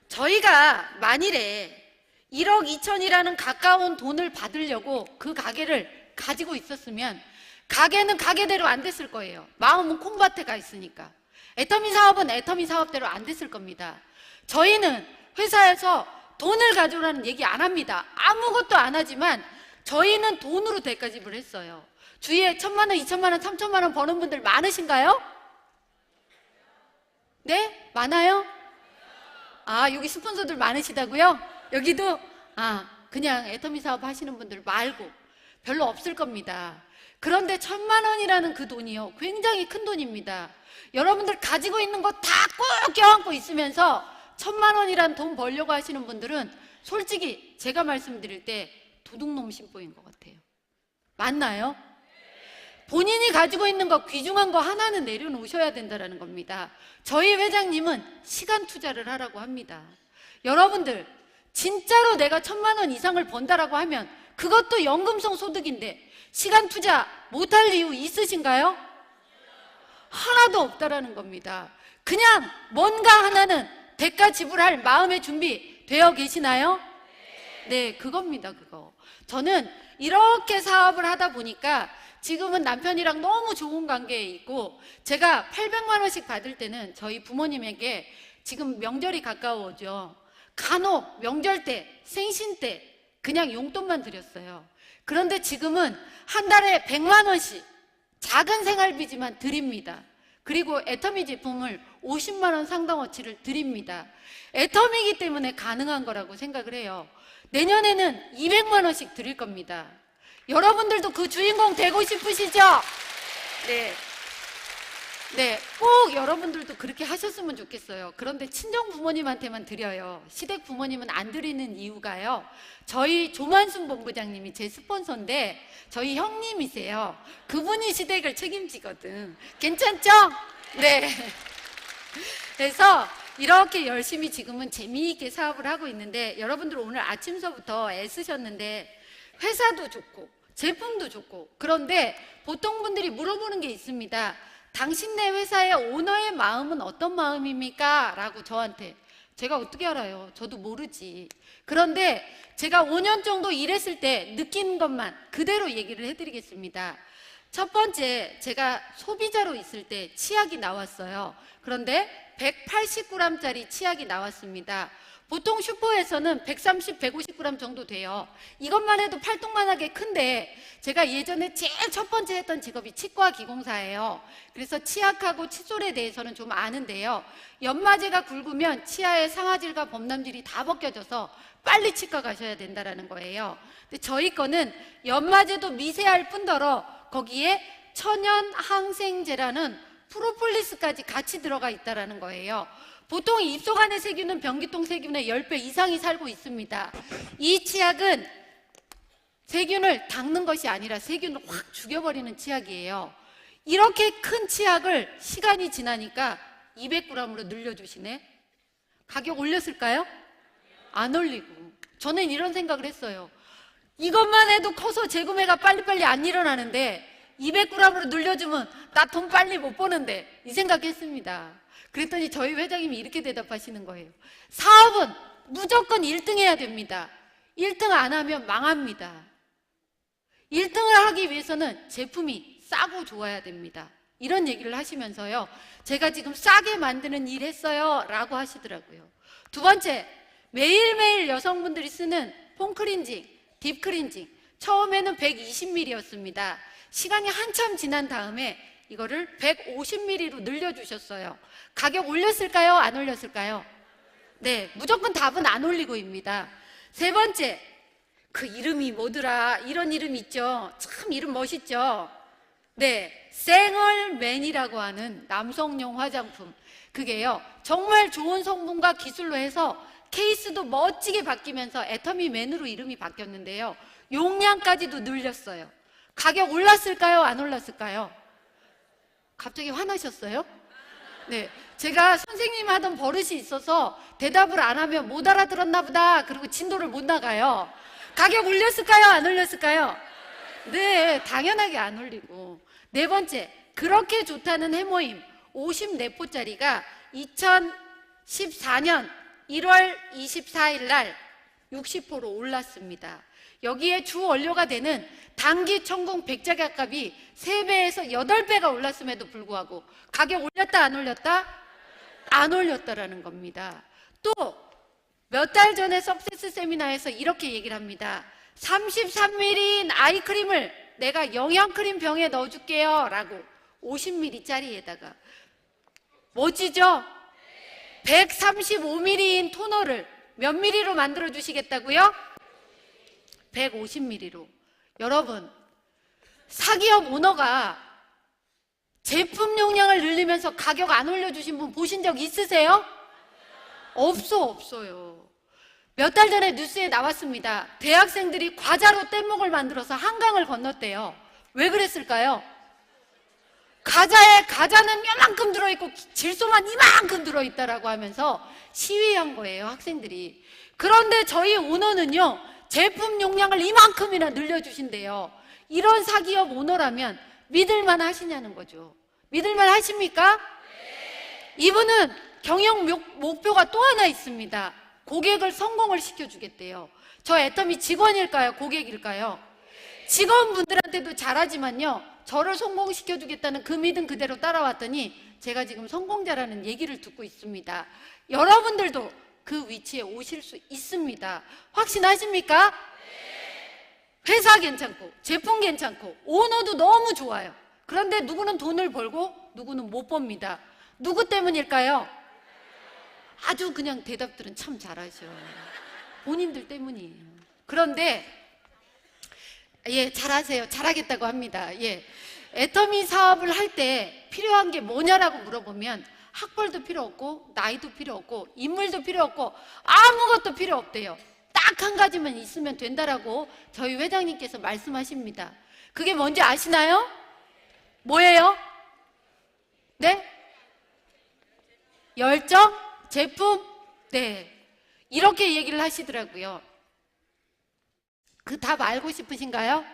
저희가 만일에 1억 2천이라는 가까운 돈을 받으려고 그 가게를 가지고 있었으면 가게는 가게대로 안 됐을 거예요. 마음은 콩밭에 가 있으니까. 애터미 사업은 애터미 사업대로 안 됐을 겁니다. 저희는 회사에서 돈을 가져오라는 얘기 안 합니다. 아무것도 안 하지만 저희는 돈으로 대가집을 했어요. 주위에 1,000만 원, 2,000만 원, 3,000만 원 버는 분들 많으신가요? 네? 많아요? 아, 여기 스폰서들 많으시다고요? 여기도? 아, 그냥 애터미 사업 하시는 분들 말고 별로 없을 겁니다. 그런데 1,000만 원이라는 그 돈이요, 굉장히 큰 돈입니다. 여러분들 가지고 있는 거 다 꼭 껴안고 있으면서 1,000만 원이란 돈 벌려고 하시는 분들은 솔직히 제가 말씀드릴 때 도둑놈 심보인 것 같아요. 맞나요? 본인이 가지고 있는 거 귀중한 거 하나는 내려놓으셔야 된다는 겁니다. 저희 회장님은 시간 투자를 하라고 합니다. 여러분들 진짜로 내가 1,000만 원 이상을 번다라고 하면 그것도 연금성 소득인데 시간 투자 못할 이유 있으신가요? 하나도 없다라는 겁니다. 그냥 뭔가 하나는 대가 지불할 마음의 준비 되어 계시나요? 네, 그겁니다. 그거. 저는 이렇게 사업을 하다 보니까 지금은 남편이랑 너무 좋은 관계에 있고, 제가 800만 원씩 받을 때는 저희 부모님에게 지금 명절이 가까워오죠. 간혹 명절 때, 생신 때 그냥 용돈만 드렸어요. 그런데 지금은 한 달에 100만 원씩 작은 생활비지만 드립니다. 그리고 애터미 제품을 50만 원 상당어치를 드립니다. 애터미이기 때문에 가능한 거라고 생각을 해요. 내년에는 200만 원씩 드릴 겁니다. 여러분들도 그 주인공 되고 싶으시죠? 네. 네, 꼭 여러분들도 그렇게 하셨으면 좋겠어요. 그런데 친정 부모님한테만 드려요. 시댁 부모님은 안 드리는 이유가요, 저희 조만순 본부장님이 제 스폰서인데 저희 형님이세요. 그분이 시댁을 책임지거든. 괜찮죠? 네. 그래서 이렇게 열심히 지금은 재미있게 사업을 하고 있는데, 여러분들 오늘 아침서부터 애쓰셨는데 회사도 좋고 제품도 좋고, 그런데 보통 분들이 물어보는 게 있습니다. 당신네 회사의 오너의 마음은 어떤 마음입니까? 라고 저한테. 제가 어떻게 알아요? 저도 모르지. 그런데 제가 5년 정도 일했을 때 느낀 것만 그대로 얘기를 해드리겠습니다. 첫 번째, 제가 소비자로 있을 때 치약이 나왔어요. 그런데 180g짜리 치약이 나왔습니다. 보통 슈퍼에서는 130, 150g 정도 돼요. 이것만 해도 팔뚝만하게 큰데 제가 예전에 제일 첫 번째 했던 직업이 치과 기공사예요. 그래서 치약하고 칫솔에 대해서는 좀 아는데요. 연마제가 굵으면 치아의 상아질과 범람질이 다 벗겨져서 빨리 치과 가셔야 된다는 거예요. 근데 저희 거는 연마제도 미세할 뿐더러 거기에 천연 항생제라는 프로폴리스까지 같이 들어가 있다는 거예요. 보통 입속 안의 세균은 변기통 세균의 10배 이상이 살고 있습니다. 이 치약은 세균을 닦는 것이 아니라 세균을 확 죽여버리는 치약이에요. 이렇게 큰 치약을 시간이 지나니까 200g으로 늘려주시네. 가격 올렸을까요? 안 올리고. 저는 이런 생각을 했어요. 이것만 해도 커서 재구매가 빨리빨리 안 일어나는데 200g으로 늘려주면 나 돈 빨리 못 버는데, 이 생각했습니다. 그랬더니 저희 회장님이 이렇게 대답하시는 거예요. 사업은 무조건 1등 해야 됩니다. 1등 안 하면 망합니다. 1등을 하기 위해서는 제품이 싸고 좋아야 됩니다. 이런 얘기를 하시면서요, 제가 지금 싸게 만드는 일 했어요 라고 하시더라고요. 두 번째, 매일매일 여성분들이 쓰는 폼클렌징, 딥클렌징, 처음에는 120ml였습니다. 시간이 한참 지난 다음에 이거를 150ml로 늘려주셨어요. 가격 올렸을까요? 안 올렸을까요? 네, 무조건 답은 안 올리고입니다. 세 번째, 그 이름이 뭐더라? 이런 이름 있죠? 참 이름 멋있죠? 네, 생얼맨이라고 하는 남성용 화장품. 그게요, 정말 좋은 성분과 기술로 해서 케이스도 멋지게 바뀌면서 애터미맨으로 이름이 바뀌었는데요, 용량까지도 늘렸어요. 가격 올랐을까요? 안 올랐을까요? 갑자기 화나셨어요? 네, 제가 선생님 하던 버릇이 있어서 대답을 안 하면 못 알아들었나 보다, 그리고 진도를 못 나가요. 가격 올렸을까요? 안 올렸을까요? 네, 당연하게 안 올리고. 네 번째, 그렇게 좋다는 해모임 54포짜리가 2014년 1월 24일 날 60%로 올랐습니다. 여기에 주 원료가 되는 당기 천궁 백작약값이 3배에서 8배가 올랐음에도 불구하고 가격 올렸다 안 올렸다? 안 올렸다라는 겁니다. 또 몇 달 전에 석세스 세미나에서 이렇게 얘기를 합니다. 33ml인 아이크림을 내가 영양크림 병에 넣어줄게요 라고 50ml짜리에다가, 멋지죠? 135ml인 토너를 몇 ml로 만들어 주시겠다고요? 150ml로. 여러분, 사기업 오너가 제품 용량을 늘리면서 가격 안 올려주신 분 보신 적 있으세요? 없어요. 몇 달 전에 뉴스에 나왔습니다. 대학생들이 과자로 뗏목을 만들어서 한강을 건넜대요. 왜 그랬을까요? 가자는 요만큼 들어있고 질소만 이만큼 들어있다라고 하면서 시위한 거예요, 학생들이. 그런데 저희 오너는요, 제품 용량을 이만큼이나 늘려주신대요. 이런 사기업 오너라면 믿을만 하시냐는 거죠. 믿을만 하십니까? 네. 이분은 경영 목표가 또 하나 있습니다. 고객을 성공을 시켜주겠대요. 저 애터미 직원일까요? 고객일까요? 직원분들한테도 잘하지만요, 저를 성공시켜주겠다는 그 믿음 그대로 따라왔더니 제가 지금 성공자라는 얘기를 듣고 있습니다. 여러분들도 그 위치에 오실 수 있습니다. 확신하십니까? 회사 괜찮고 제품 괜찮고 오너도 너무 좋아요. 그런데 누구는 돈을 벌고 누구는 못 법니다. 누구 때문일까요? 아주 그냥 대답들은 참 잘하셔. 본인들 때문이에요. 그런데 예, 잘하세요. 잘하겠다고 합니다. 예, 애터미 사업을 할 때 필요한 게 뭐냐라고 물어보면 학벌도 필요 없고 나이도 필요 없고 인물도 필요 없고 아무것도 필요 없대요. 딱 한 가지만 있으면 된다라고 저희 회장님께서 말씀하십니다. 그게 뭔지 아시나요? 뭐예요? 네? 열정? 제품? 네, 이렇게 얘기를 하시더라고요. 그 답 알고 싶으신가요?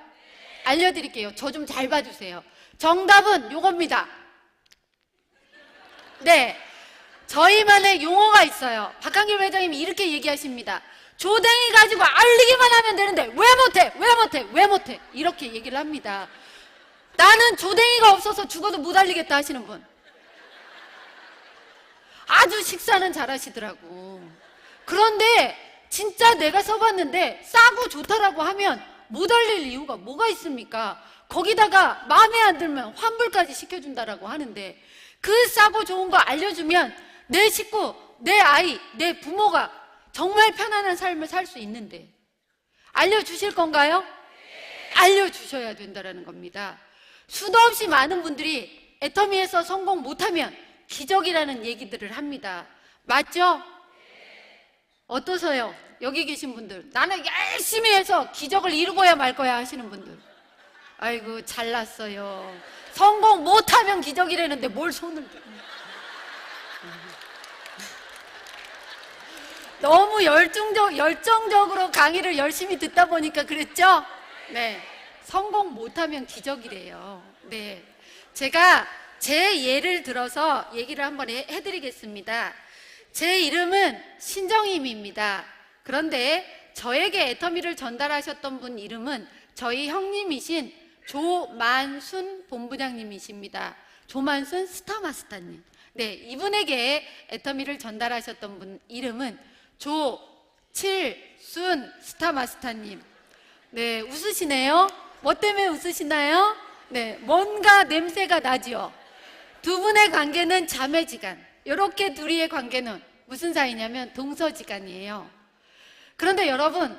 알려드릴게요. 저 좀 잘 봐주세요. 정답은 요겁니다. 네, 저희만의 용어가 있어요. 박한길 회장님이 이렇게 얘기하십니다. 조댕이 가지고 알리기만 하면 되는데 왜 못해? 이렇게 얘기를 합니다. 나는 조댕이가 없어서 죽어도 못 알리겠다 하시는 분. 아주 식사는 잘하시더라고. 그런데 진짜 내가 써봤는데 싸고 좋다라고 하면 못 알릴 이유가 뭐가 있습니까? 거기다가 마음에 안 들면 환불까지 시켜준다라고 하는데 그 싸고 좋은 거 알려주면 내 식구, 내 아이, 내 부모가 정말 편안한 삶을 살 수 있는데 알려주실 건가요? 알려주셔야 된다는 겁니다. 수도 없이 많은 분들이 애터미에서 성공 못하면 기적이라는 얘기들을 합니다. 맞죠? 어떠세요? 여기 계신 분들, 나는 열심히 해서 기적을 이루고야 말 거야 하시는 분들, 아이고 잘났어요. 성공 못하면 기적이라는데 뭘 손을 들어. 너무 열정적으로 강의를 열심히 듣다 보니까 그랬죠? 네. 성공 못하면 기적이래요. 네. 제가 제 예를 들어서 얘기를 한번 해드리겠습니다. 제 이름은 신정임입니다. 그런데 저에게 애터미를 전달하셨던 분 이름은 저희 형님이신 조만순 본부장님이십니다. 조만순 스타마스터님. 네, 이분에게 애터미를 전달하셨던 분 이름은 조칠순 스타마스터님. 네, 웃으시네요. 뭐 때문에 웃으시나요? 네, 뭔가 냄새가 나지요. 두 분의 관계는 자매지간. 이렇게 둘이의 관계는 무슨 사이냐면 동서지간이에요. 그런데 여러분,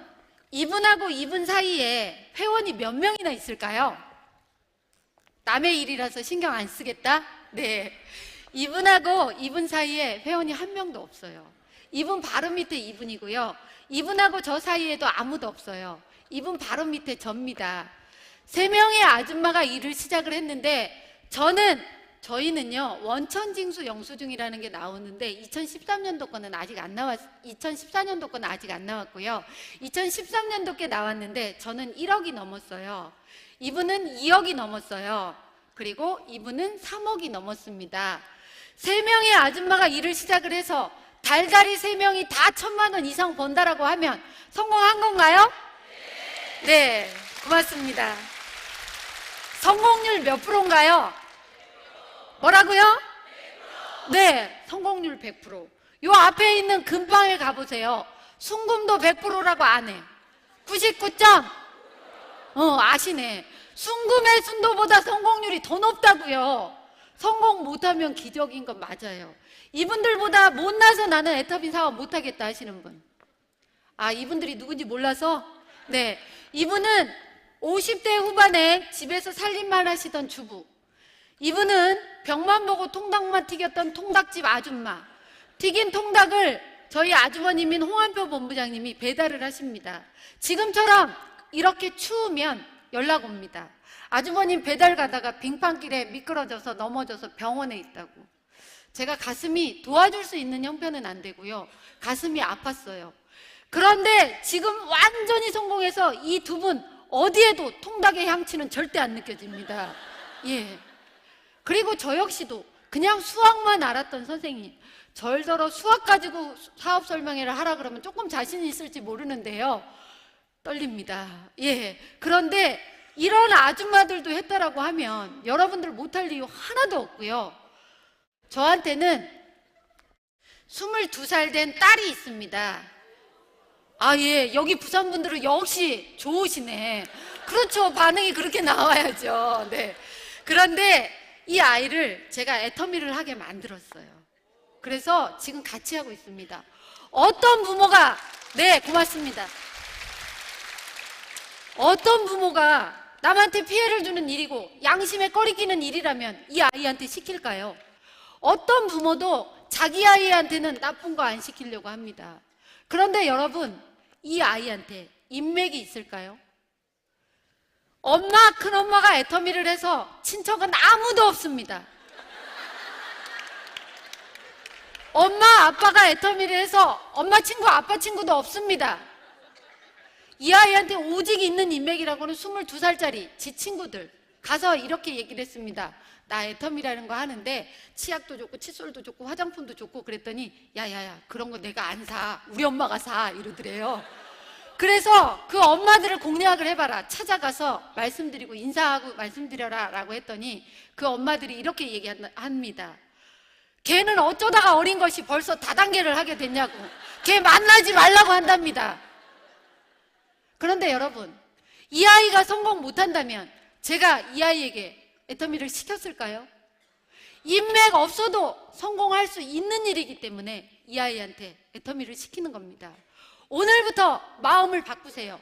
이분하고 이분 사이에 회원이 몇 명이나 있을까요? 남의 일이라서 신경 안 쓰겠다? 네. 이분하고 이분 사이에 회원이 한 명도 없어요. 이분 바로 밑에 이분이고요. 이분하고 저 사이에도 아무도 없어요. 이분 바로 밑에 접니다. 세 명의 아줌마가 일을 시작을 했는데 저희는요 원천징수 영수증이라는 게 나오는데 2013년도 거는 아직 안 2014년도 거는 아직 안 나왔고요. 2013년도 게 나왔는데 저는 1억이 넘었어요. 이분은 2억이 넘었어요. 그리고 이분은 3억이 넘었습니다. 세 명의 아줌마가 일을 시작을 해서 달달이 세 명이 다 1,000만 원 이상 번다라고 하면 성공한 건가요? 네, 고맙습니다. 성공률 몇 프로인가요? 뭐라고요? 100%. 네, 성공률 100%. 요 앞에 있는 금방에 가보세요. 순금도 100%라고 안 해. 99점? 아시네. 순금의 순도보다 성공률이 더 높다고요. 성공 못하면 기적인 건 맞아요. 이분들보다 못나서 나는 애터미 사업 못하겠다 하시는 분. 아, 이분들이 누군지 몰라서? 네, 이분은 50대 후반에 집에서 살림만 하시던 주부. 이분은 벽만 보고 통닭만 튀겼던 통닭집 아줌마. 튀긴 통닭을 저희 아주버님인 홍한표 본부장님이 배달을 하십니다. 지금처럼 이렇게 추우면 연락 옵니다. 아주버님 배달 가다가 빙판길에 미끄러져서 넘어져서 병원에 있다고. 제가 가슴이 도와줄 수 있는 형편은 안 되고요. 가슴이 아팠어요. 그런데 지금 완전히 성공해서 이 두 분 어디에도 통닭의 향취는 절대 안 느껴집니다. 예. 그리고 저 역시도 그냥 수학만 알았던 선생님, 절더러 수학 가지고 사업 설명회를 하라 그러면 조금 자신이 있을지 모르는데요. 떨립니다. 예. 그런데 이런 아줌마들도 했다라고 하면 여러분들 못할 이유 하나도 없고요. 저한테는 22살 된 딸이 있습니다. 아, 예. 여기 부산 분들은 역시 좋으시네. 그렇죠. 반응이 그렇게 나와야죠. 네. 그런데 이 아이를 제가 애터미를 하게 만들었어요. 그래서 지금 같이 하고 있습니다. 어떤 부모가, 네, 고맙습니다. 어떤 부모가 남한테 피해를 주는 일이고 양심에 꺼리끼는 일이라면 이 아이한테 시킬까요? 어떤 부모도 자기 아이한테는 나쁜 거 안 시키려고 합니다. 그런데 여러분, 이 아이한테 인맥이 있을까요? 엄마, 큰엄마가 애터미를 해서 친척은 아무도 없습니다. 엄마, 아빠가 애터미를 해서 엄마 친구, 아빠 친구도 없습니다. 이 아이한테 오직 있는 인맥이라고는 22살짜리 지 친구들 가서 이렇게 얘기를 했습니다. 나 애터미라는 거 하는데 치약도 좋고 칫솔도 좋고 화장품도 좋고. 그랬더니 야야야, 그런 거 내가 안 사. 우리 엄마가 사. 이러더래요. 그래서 그 엄마들을 공략을 해봐라. 찾아가서 말씀드리고 인사하고 말씀드려라 라고 했더니 그 엄마들이 이렇게 얘기합니다. 걔는 어쩌다가 어린 것이 벌써 다단계를 하게 됐냐고. 걔 만나지 말라고 한답니다. 그런데 여러분, 이 아이가 성공 못한다면 제가 이 아이에게 애터미를 시켰을까요? 인맥 없어도 성공할 수 있는 일이기 때문에 이 아이한테 애터미를 시키는 겁니다. 오늘부터 마음을 바꾸세요.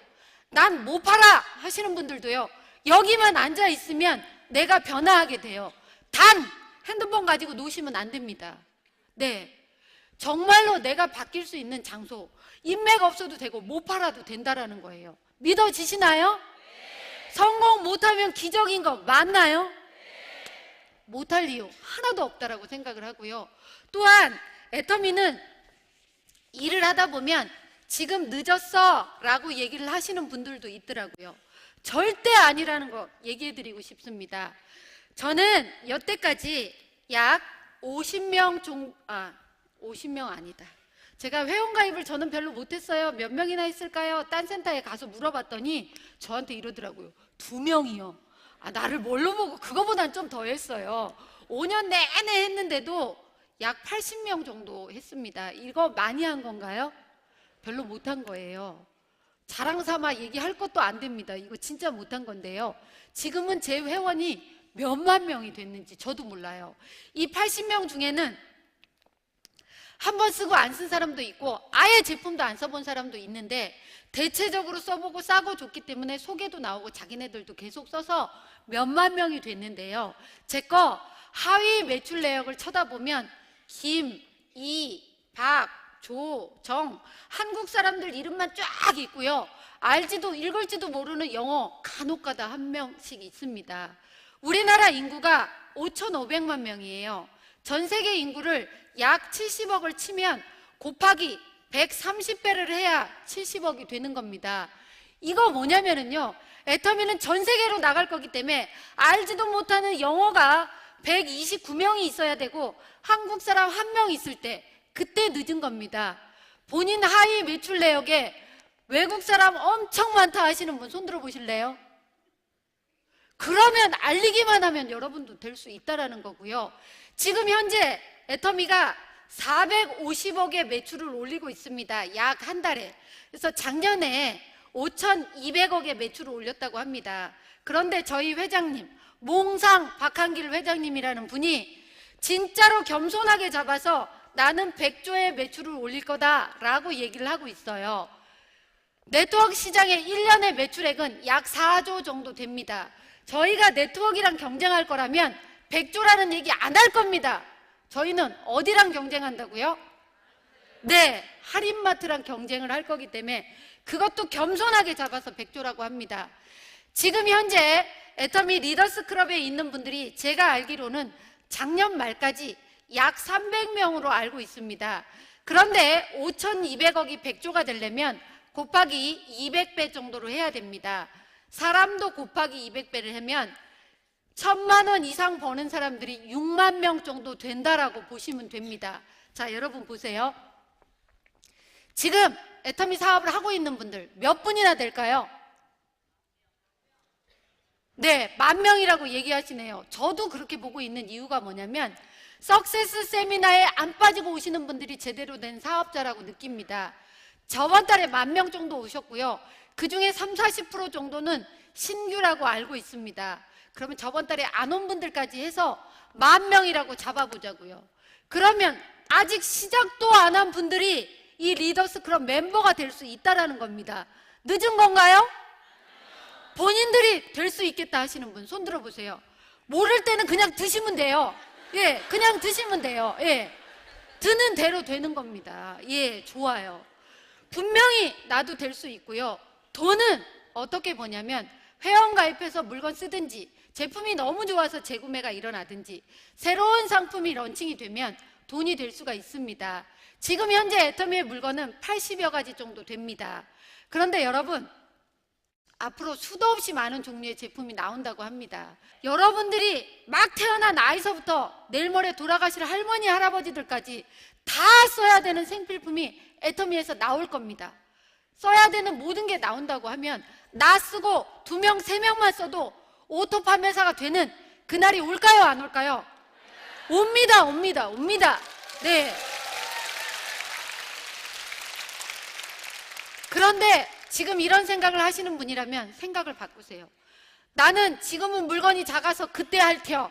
난 못 팔아 하시는 분들도요, 여기만 앉아 있으면 내가 변화하게 돼요. 단 핸드폰 가지고 노시면 안 됩니다. 네, 정말로 내가 바뀔 수 있는 장소, 인맥 없어도 되고 못 팔아도 된다라는 거예요. 믿어지시나요? 성공 못하면 기적인 거 맞나요? 못할 이유 하나도 없다라고 생각을 하고요. 또한 애터미는 일을 하다 보면 지금 늦었어 라고 얘기를 하시는 분들도 있더라고요. 절대 아니라는 거 얘기해 드리고 싶습니다. 저는 여태까지 약 50명 50명 아니다. 제가 회원가입을 저는 별로 못했어요. 몇 명이나 했을까요? 딴 센터에 가서 물어봤더니 저한테 이러더라고요. 2명이요. 나를 뭘로 보고 그거보단 좀 더 했어요. 5년 내내 했는데도 약 80명 정도 했습니다. 이거 많이 한 건가요? 별로 못한 거예요. 자랑 삼아 얘기할 것도 안 됩니다. 이거 진짜 못한 건데요. 지금은 제 회원이 몇만 명이 됐는지 저도 몰라요. 이 80명 중에는 한 번 쓰고 안 쓴 사람도 있고 아예 제품도 안 써본 사람도 있는데 대체적으로 써보고 싸고 좋기 때문에 소개도 나오고 자기네들도 계속 써서 몇만 명이 됐는데요. 제 거 하위 매출 내역을 쳐다보면 김, 이, 박, 조, 정 한국 사람들 이름만 쫙 있고요. 알지도 읽을지도 모르는 영어 간혹가다 한 명씩 있습니다. 우리나라 인구가 5,500만 명이에요. 전 세계 인구를 약 70억을 치면 곱하기 130배를 해야 70억이 되는 겁니다. 이거 뭐냐면요, 애터미는 전 세계로 나갈 거기 때문에 알지도 못하는 영어가 129명이 있어야 되고 한국 사람 1명 있을 때 그때 늦은 겁니다. 본인 하위 매출 내역에 외국 사람 엄청 많다 하시는 분 손 들어 보실래요? 그러면 알리기만 하면 여러분도 될 수 있다라는 거고요. 지금 현재 애터미가 450억의 매출을 올리고 있습니다. 약 한 달에. 그래서 작년에 5,200억의 매출을 올렸다고 합니다. 그런데 저희 회장님, 몽상 박한길 회장님이라는 분이 진짜로 겸손하게 잡아서 나는 100조의 매출을 올릴 거다라고 얘기를 하고 있어요. 네트워크 시장의 1년의 매출액은 약 4조 정도 됩니다. 저희가 네트워크랑 경쟁할 거라면 100조라는 얘기 안 할 겁니다. 저희는 어디랑 경쟁한다고요? 네, 할인마트랑 경쟁을 할 거기 때문에 그것도 겸손하게 잡아서 100조라고 합니다. 지금 현재 애터미 리더스 클럽에 있는 분들이 제가 알기로는 작년 말까지 약 300명으로 알고 있습니다. 그런데 5,200억이 100조가 되려면 곱하기 200배 정도로 해야 됩니다. 사람도 곱하기 200배를 하면 1,000만 원 이상 버는 사람들이 6만 명 정도 된다라고 보시면 됩니다. 자, 여러분 보세요. 지금 애터미 사업을 하고 있는 분들 몇 분이나 될까요? 네, 10,000명이라고 얘기하시네요. 저도 그렇게 보고 있는 이유가 뭐냐면 석세스 세미나에 안 빠지고 오시는 분들이 제대로 된 사업자라고 느낍니다. 저번 달에 10,000명 정도 오셨고요. 그 중에 30-40% 정도는 신규라고 알고 있습니다. 그러면 저번 달에 안 온 분들까지 해서 10,000명이라고 잡아보자고요. 그러면 아직 시작도 안 한 분들이 이 리더스 클럽 멤버가 될 수 있다는 겁니다. 늦은 건가요? 본인들이 될 수 있겠다 하시는 분 손 들어보세요. 모를 때는 그냥 드시면 돼요. 예, 그냥 드시면 돼요. 예, 드는 대로 되는 겁니다. 예, 좋아요. 분명히 나도 될 수 있고요. 돈은 어떻게 보냐면 회원가입해서 물건 쓰든지 제품이 너무 좋아서 재구매가 일어나든지 새로운 상품이 런칭이 되면 돈이 될 수가 있습니다. 지금 현재 애터미의 물건은 80여 가지 정도 됩니다. 그런데 여러분, 앞으로 수도 없이 많은 종류의 제품이 나온다고 합니다. 여러분들이 막 태어난 아이서부터 내일 모레 돌아가실 할머니, 할아버지들까지 다 써야 되는 생필품이 애터미에서 나올 겁니다. 써야 되는 모든 게 나온다고 하면 나 쓰고 2명, 3명만 써도 오토 판매사가 되는 그날이 올까요? 안 올까요? 옵니다, 옵니다, 옵니다. 네. 그런데 지금 이런 생각을 하시는 분이라면 생각을 바꾸세요. 나는 지금은 물건이 작아서 그때 할 텨.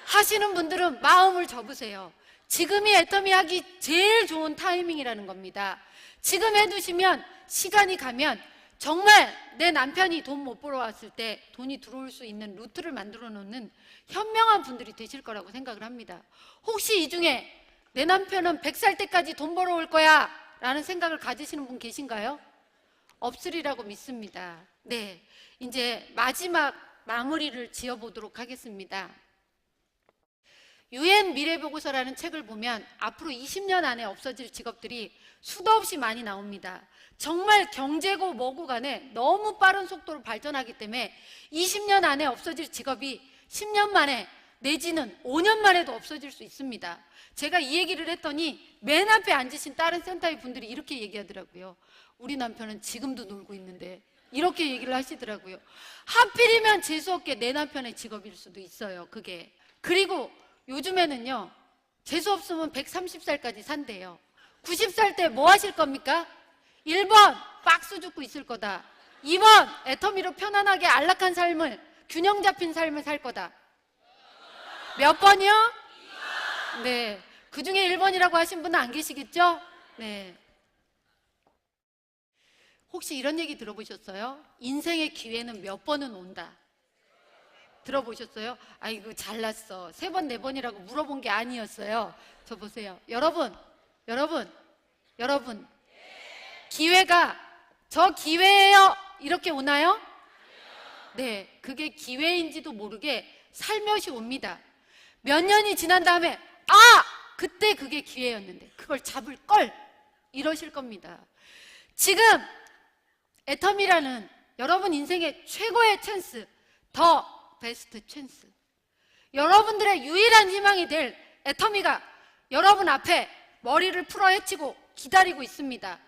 하시는 분들은 마음을 접으세요. 지금이 애터미 하기 제일 좋은 타이밍이라는 겁니다. 지금 해두시면 시간이 가면 정말 내 남편이 돈 못 벌어 왔을 때 돈이 들어올 수 있는 루트를 만들어 놓는 현명한 분들이 되실 거라고 생각을 합니다. 혹시 이 중에 내 남편은 100살 때까지 돈 벌어올 거야 라는 생각을 가지시는 분 계신가요? 없으리라고 믿습니다. 네, 이제 마지막 마무리를 지어보도록 하겠습니다. UN 미래보고서라는 책을 보면 앞으로 20년 안에 없어질 직업들이 수도 없이 많이 나옵니다. 정말 경제고 뭐고 간에 너무 빠른 속도로 발전하기 때문에 20년 안에 없어질 직업이 10년 만에 내지는 5년 만에도 없어질 수 있습니다. 제가 이 얘기를 했더니 맨 앞에 앉으신 다른 센터의 분들이 이렇게 얘기하더라고요. 우리 남편은 지금도 놀고 있는데, 이렇게 얘기를 하시더라고요. 하필이면 재수없게 내 남편의 직업일 수도 있어요, 그게. 그리고 요즘에는요, 재수없으면 130살까지 산대요. 90살 때 뭐 하실 겁니까? 1번 박수 죽고 있을 거다. 2번 애터미로 편안하게 안락한 삶을, 균형 잡힌 삶을 살 거다. 몇 번이요? 2번. 네, 그 중에 1번이라고 하신 분은 안 계시겠죠? 네. 혹시 이런 얘기 들어보셨어요? 인생의 기회는 몇 번은 온다. 들어보셨어요? 아이고 잘났어. 3번, 4번이라고 물어본 게 아니었어요. 저 보세요. 여러분. 기회가 저 기회예요. 이렇게 오나요? 네, 그게 기회인지도 모르게 살며시 옵니다. 몇 년이 지난 다음에 그때 그게 기회였는데 그걸 잡을 걸 이러실 겁니다. 지금 애터미라는 여러분 인생의 최고의 찬스, 더 베스트 찬스, 여러분들의 유일한 희망이 될 애터미가 여러분 앞에 머리를 풀어 헤치고 기다리고 있습니다.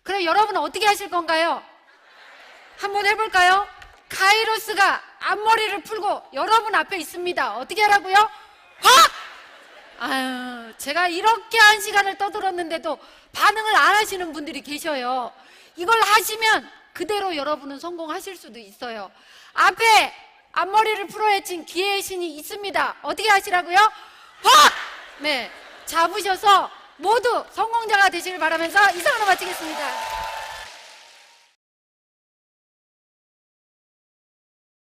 그럼 여러분은 어떻게 하실 건가요? 한번 해볼까요? 카이로스가 앞머리를 풀고 여러분 앞에 있습니다. 어떻게 하라고요? 확! 아유, 제가 이렇게 한 시간을 떠들었는데도 반응을 안 하시는 분들이 계셔요. 이걸 하시면 그대로 여러분은 성공하실 수도 있어요. 앞에 앞머리를 풀어헤친 기회의 신이 있습니다. 어떻게 하시라고요? 확! 네, 잡으셔서 모두 성공자가 되시길 바라면서 이상으로 마치겠습니다.